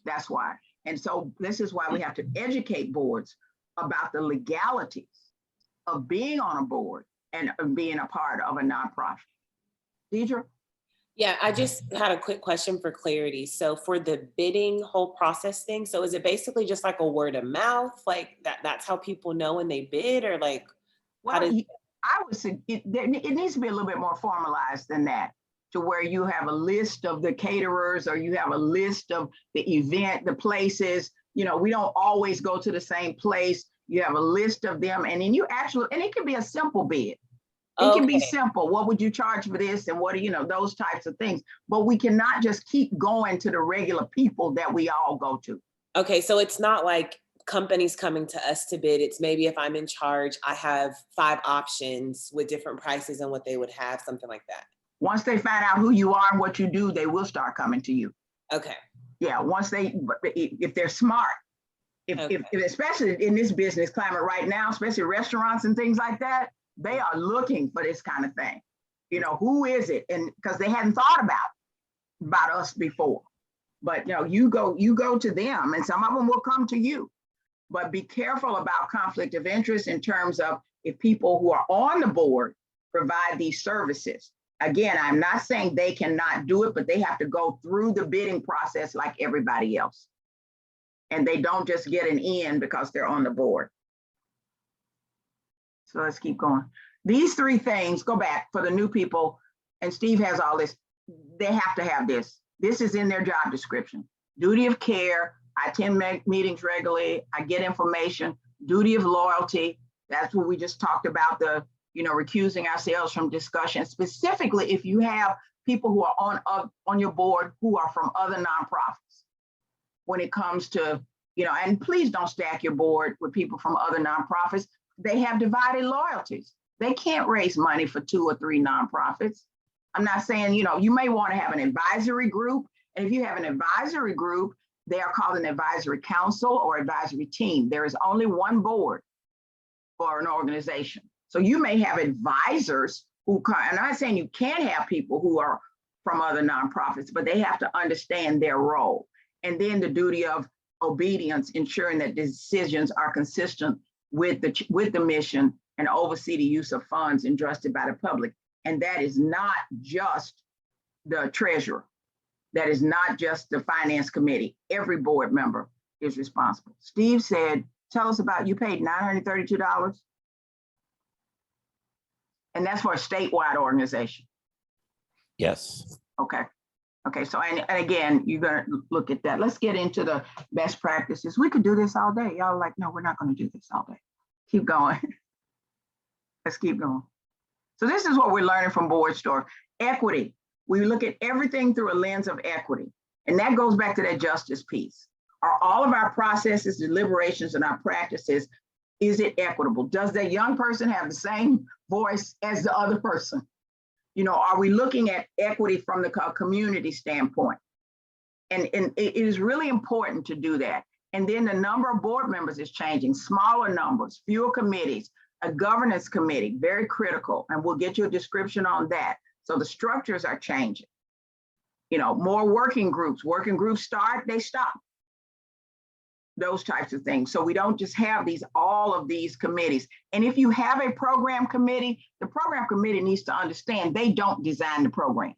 That's why. And so this is why we have to educate boards about the legalities of being on a board and being a part of a nonprofit. Deidre? Yeah, I just had a quick question for clarity. So for the bidding whole process thing, so is it basically just like a word of mouth? Like that's how people know when they bid, or like, well, I would say it needs to be a little bit more formalized than that, to where you have a list of the caterers or you have a list of the places. We don't always go to the same place. You have a list of them, and then and it can be a simple bid. It can be simple. What would you charge for this? And what those types of things. But we cannot just keep going to the regular people that we all go to. Okay, so it's not like companies coming to us to bid. It's maybe if I'm in charge, I have 5 options with different prices and what they would have, something like that. Once they find out who you are and what you do, they will start coming to you. Okay. Yeah, if they're smart, if especially in this business climate right now, especially restaurants and things like that, they are looking for this kind of thing. Who is it? And because they hadn't thought about us before. But you go to them, and some of them will come to you. But be careful about conflict of interest in terms of if people who are on the board provide these services. Again, I'm not saying they cannot do it, but they have to go through the bidding process like everybody else. And they don't just get an in because they're on the board. So let's keep going. These 3 things, go back for the new people, and Steve has all this, they have to have this. This is in their job description. Duty of care, I attend meetings regularly, I get information. Duty of loyalty, that's what we just talked about, the recusing ourselves from discussion, specifically if you have people who are on your board who are from other nonprofits. When it comes to, and please don't stack your board with people from other nonprofits. They have divided loyalties. They can't raise money for 2 or 3 nonprofits. I'm not saying, you may want to have an advisory group. And if you have an advisory group, they are called an advisory council or advisory team. There is only one board for an organization. So you may have advisors who come, and I'm not saying you can't have people who are from other nonprofits, but they have to understand their role. And then the duty of obedience, ensuring that decisions are consistent with the mission and oversee the use of funds entrusted by the public. And that is not just the treasurer. That is not just the finance committee. Every board member is responsible. Steve said, tell us about, you paid $932? And that's for a statewide organization. Yes. Okay. Okay, so, and again, you're gonna look at that. Let's get into the best practices. We could do this all day. Y'all are like, no, we're not gonna do this all day. Keep going. Let's keep going. So this is what we're learning from BoardSource. Equity. We look at everything through a lens of equity. And that goes back to that justice piece. Are all of our processes, deliberations, and our practices, is it equitable? Does the young person have the same voice as the other person? You know, are we looking at equity from the community standpoint? And it is really important to do that. And then the number of board members is changing, smaller numbers, fewer committees, a governance committee, very critical. And we'll get you a description on that. So the structures are changing. You know, more working groups start, they stop. Those types of things. So we don't just have all of these committees. And if you have a program committee, the program committee needs to understand they don't design the programs.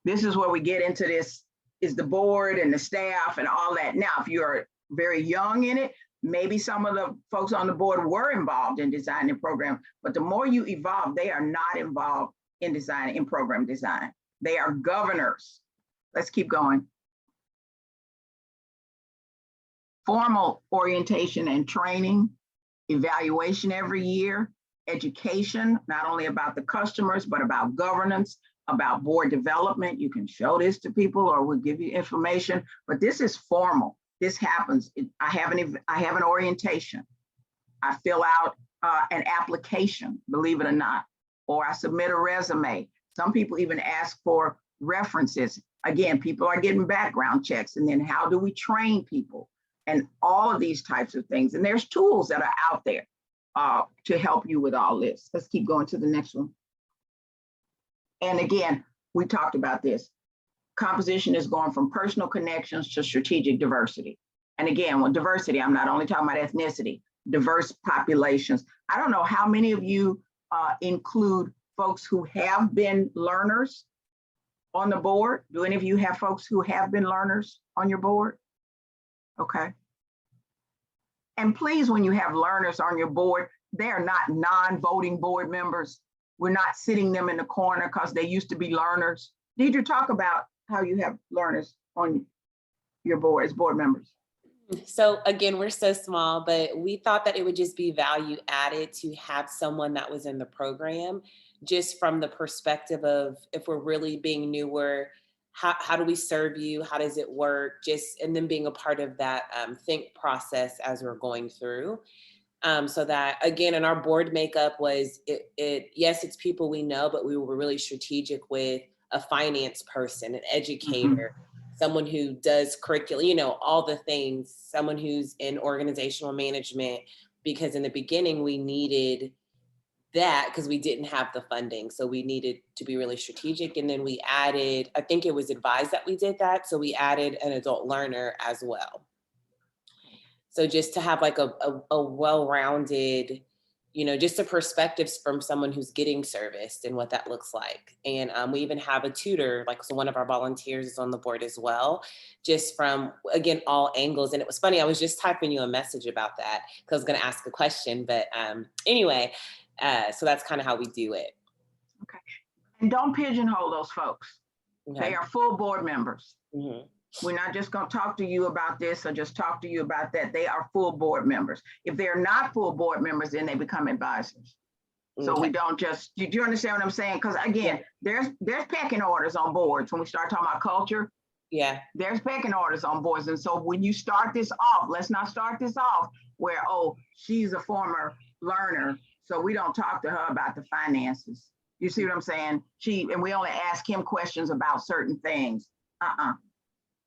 This is where we get into this, is the board and the staff and all that. Now, if you're very young in it, maybe some of the folks on the board were involved in designing the program, but the more you evolve, they are not involved in design, in program design. They are governors. Let's keep going. Formal orientation and training, evaluation every year, education, not only about the customers, but about governance, about board development. You can show this to people or we'll give you information, but this is formal. This happens. I have an orientation. I fill out an application, believe it or not, or I submit a resume. Some people even ask for references. Again, people are getting background checks, and then how do we train people? And all of these types of things. And there's tools that are out there to help you with all this. Let's keep going to the next one. And again, we talked about this. Composition is going from personal connections to strategic diversity. And again, with diversity, I'm not only talking about ethnicity, diverse populations. I don't know how many of you include folks who have been learners on the board. Do any of you have folks who have been learners on your board? Okay. And please, when you have learners on your board, they are not non-voting board members. We're not sitting them in the corner because they used to be learners. Deidre, talk about how you have learners on your board as board members. So again, we're so small, but we thought that it would just be value added to have someone that was in the program, just from the perspective of, if we're really being newer, how do we serve you? How does it work? And then being a part of that think process as we're going through. So that, again, and our board makeup was, yes, it's people we know, but we were really strategic with a finance person, an educator, someone who does curriculum, all the things, someone who's in organizational management, because in the beginning we needed that because we didn't have the funding. So we needed to be really strategic. And then we added, I think it was advised that we did that. So we added an adult learner as well. So just to have like a well-rounded, just a perspective from someone who's getting serviced and what that looks like. And we even have a tutor, so one of our volunteers is on the board as well, just from, again, all angles. And it was funny, I was just typing you a message about that because I was gonna ask a question, but anyway, so that's kind of how we do it. Okay, and don't pigeonhole those folks. Okay. They are full board members. We're not just going to talk to you about this or just talk to you about that. They are full board members. If they're not full board members, then they become advisors. So we don't just, do you understand what I'm saying? Because again, there's pecking orders on boards. When we start talking about culture, there's pecking orders on boards. And so when you start this off, let's not start this off where, oh, she's a former learner, so we don't talk to her about the finances. You see what I'm saying? And we only ask him questions about certain things.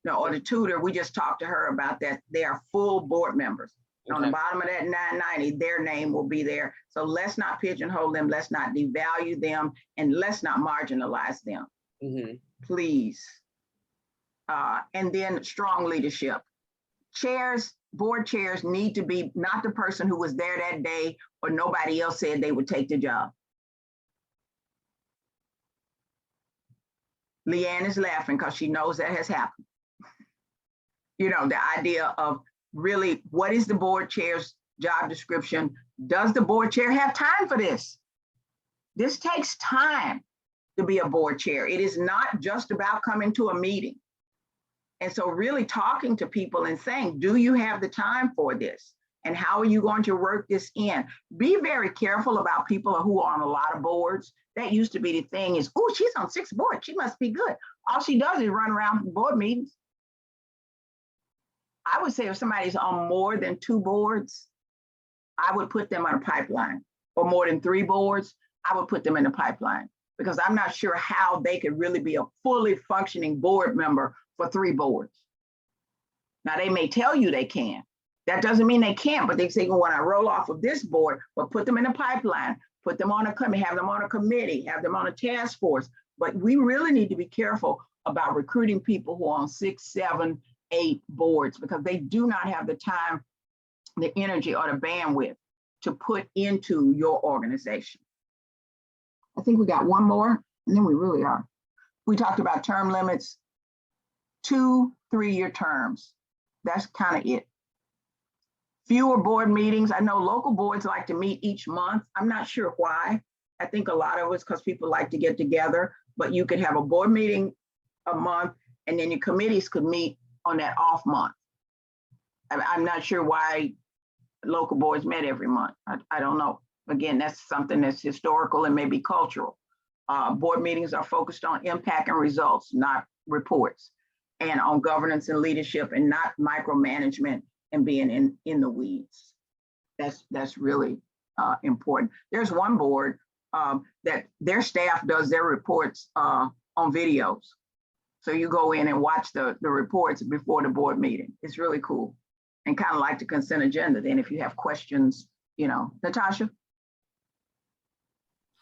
No, or the tutor, we just talked to her about that. They are full board members. Okay. On the bottom of that 990, their name will be there. So let's not pigeonhole them. Let's not devalue them, and let's not marginalize them. Please. and then strong leadership. Chairs, board chairs need to be not the person who was there that day or nobody else said they would take the job. Leanne is laughing because she knows that has happened. You know, the idea of really, what is the board chair's job description? Does the board chair have time for this? This takes time to be a board chair. It is not just about coming to a meeting. And so really talking to people and saying, do you have the time for this? And how are you going to work this in? Be very careful about people who are on a lot of boards. That used to be the thing is, oh, she's on 6 boards. She must be good. All she does is run around board meetings. I would say if somebody's on more than 2 boards, I would put them on a pipeline, or more than 3 boards, I would put them in the pipeline, because I'm not sure how they could really be a fully functioning board member for 3 boards. Now, they may tell you they can. That doesn't mean they can't, but they say, well, when I roll off of this board, but put them in a pipeline, put them on a committee, have them on a committee, have them on a task force. But we really need to be careful about recruiting people who are on 6, 7, 8 boards, because they do not have the time, the energy, or the bandwidth to put into your organization. I think we got one more, and then we really are. We talked about term limits, 2 3-year terms. That's kind of it. Fewer board meetings. I know local boards like to meet each month. I'm not sure why. I think a lot of it's because people like to get together, but you could have a board meeting a month, and then your committees could meet on that off month. I'm not sure why local boards met every month. I don't know. Again, that's something that's historical and maybe cultural. Board meetings are focused on impact and results, not reports, and on governance and leadership, and not micromanagement and being in the weeds. That's really important. There's one board that their staff does their reports on videos. So you go in and watch the reports before the board meeting. It's really cool. And kind of like the consent agenda. Then if you have questions, you know, Natasha?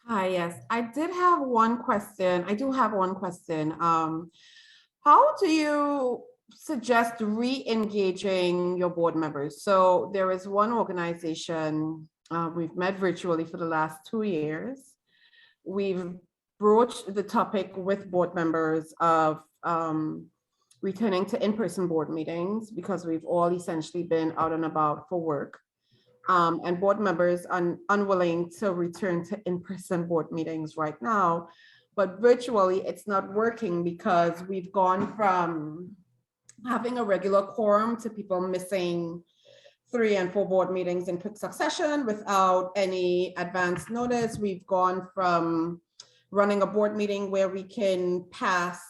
Hi, yes, I did have one question. I do have one question. How do you suggest re-engaging your board members? So there is one organization, we've met virtually for the last 2 years. We've broached the topic with board members of returning to in-person board meetings, because we've all essentially been out and about for work. And board members are unwilling to return to in-person board meetings right now, but virtually it's not working, because we've gone from having a regular quorum to people missing 3 and 4 board meetings in quick succession without any advance notice. We've gone from running a board meeting where we can pass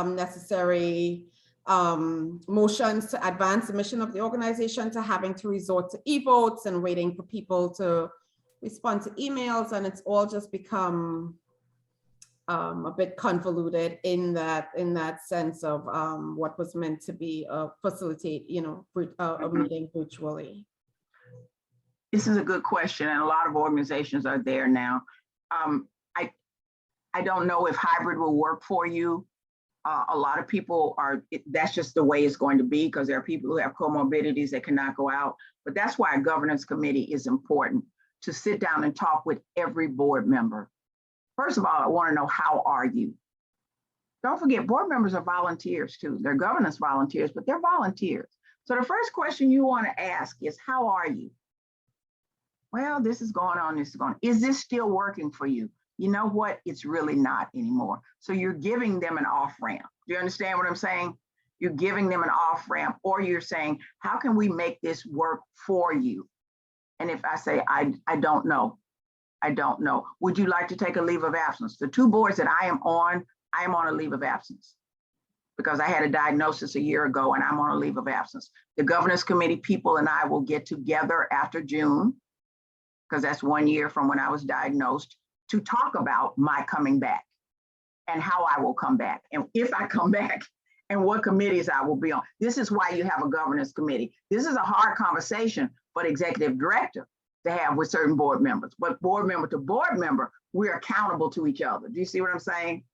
necessary motions to advance the mission of the organization, to having to resort to e-votes and waiting for people to respond to emails. And it's all just become a bit convoluted in that sense of what was meant to be a facilitate, you know, a meeting virtually. This is a good question, and a lot of organizations are there now. I don't know if hybrid will work for you. A lot of people are, that's just the way it's going to be, because there are people who have comorbidities that cannot go out. But that's why a governance committee is important, to sit down and talk with every board member. First of all, I want to know, how are you? Don't forget, board members are volunteers too. They're governance volunteers, but they're volunteers. So the first question you want to ask is, how are you? Well, this is going on, this is going on. Is this still working for you? You know what? It's really not anymore. So you're giving them an off ramp. Do you understand what I'm saying? You're giving them an off ramp, or you're saying, how can we make this work for you? And if I say, I don't know, I don't know. Would you like to take a leave of absence? The 2 boards that I am on a leave of absence, because I had a diagnosis a year ago and I'm on a leave of absence. The governance committee people and I will get together after June, because that's 1 year from when I was diagnosed, to talk about my coming back and how I will come back, and if I come back, and what committees I will be on. This is why you have a governance committee. This is a hard conversation for the executive director to have with certain board members, but board member to board member, we're accountable to each other. Do you see what I'm saying?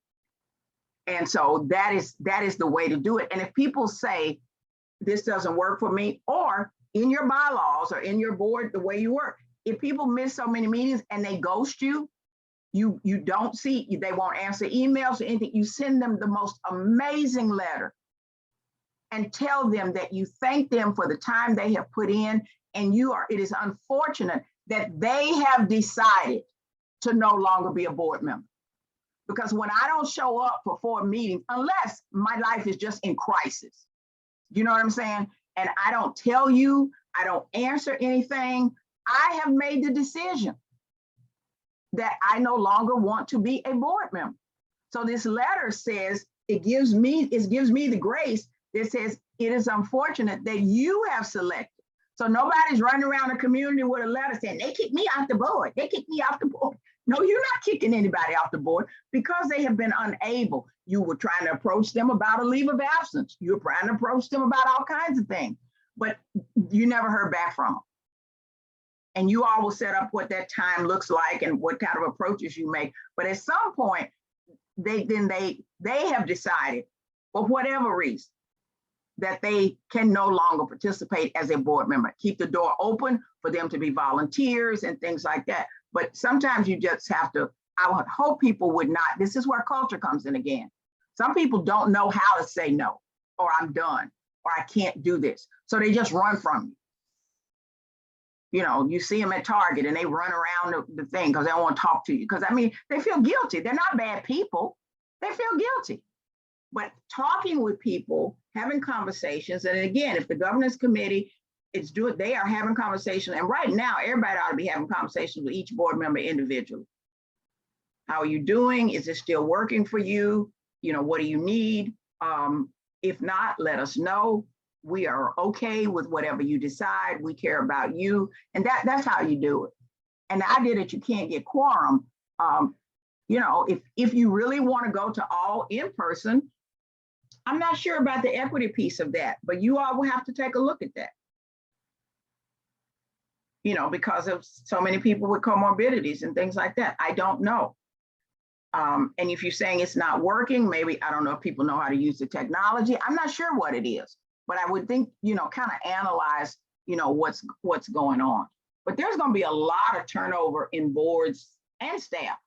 And so that is the way to do it. And if people say, this doesn't work for me, or in your bylaws or in your board, the way you work, if people miss so many meetings and they ghost you, you don't see, they won't answer emails or anything, you send them the most amazing letter and tell them that you thank them for the time they have put in, and it is unfortunate that they have decided to no longer be a board member. Because when I don't show up for 4 meetings, unless my life is just in crisis, you know what I'm saying? And I don't tell you, I don't answer anything, I have made the decision that I no longer want to be a board member. So this letter says, it gives me the grace that says, it is unfortunate that you have selected. So nobody's running around the community with a letter saying, they kicked me off the board, they kicked me off the board. No, you're not kicking anybody off the board because they have been unable. You were trying to approach them about a leave of absence. You were trying to approach them about all kinds of things, but you never heard back from them. And you all will set up what that time looks like and what kind of approaches you make. But at some point, they have decided, for whatever reason, that they can no longer participate as a board member. Keep the door open for them to be volunteers and things like that. But sometimes you just have to, I would hope people would not, this is where culture comes in again. Some people don't know how to say no, or I'm done, or I can't do this. So they just run from you. You know, you see them at Target and they run around the thing because they don't want to talk to you. Because I mean, they feel guilty. They're not bad people. They feel guilty. But talking with people, having conversations, and again, if the governance committee they are having conversations. And right now, everybody ought to be having conversations with each board member individually. How are you doing? Is it still working for you? You know, what do you need? If not, let us know. We are okay with whatever you decide. We care about you. And that's how you do it. And the idea that you can't get quorum, you know, if you really want to go to all in person, I'm not sure about the equity piece of that, but you all will have to take a look at that. You know, because of so many people with comorbidities and things like that. I don't know. And if you're saying it's not working, maybe, I don't know if people know how to use the technology. I'm not sure what it is, but I would think, you know, kind of analyze, you know, what's going on. But there's going to be a lot of turnover in boards and staff.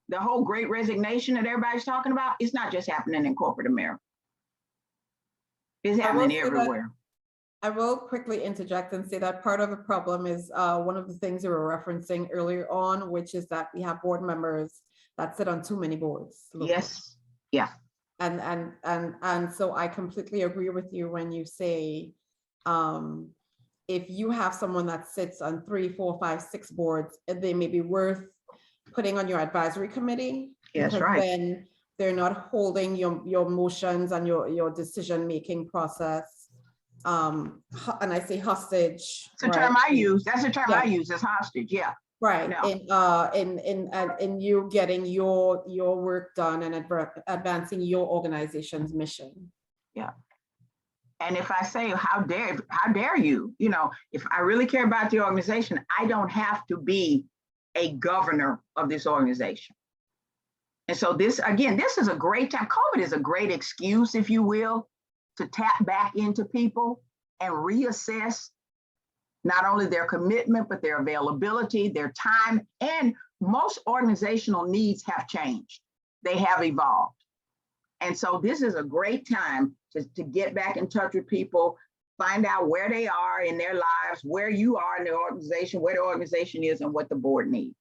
The whole great resignation that everybody's talking about, it's not just happening in corporate America. It's happening everywhere. I will quickly interject and say that part of the problem is one of the things you were referencing earlier on, which is that we have board members that sit on too many boards. Locally. Yes, yeah. And so I completely agree with you when you say, if you have someone that sits on 3, 4, 5, 6 boards, they may be worth putting on your advisory committee. That's right. Then they're not holding your motions and your decision-making process. And I say hostage. It's a term I use. That's the term I use, is hostage. Yeah. Right. No. In you getting your work done and advancing your organization's mission. Yeah. And if I say, how dare you? You know, if I really care about the organization, I don't have to be a governor of this organization. And so this is a great time. COVID is a great excuse, if you will, to tap back into people and reassess not only their commitment, but their availability, their time, and most organizational needs have changed. They have evolved. And so this is a great time to get back in touch with people, find out where they are in their lives, where you are in the organization, where the organization is, and what the board needs.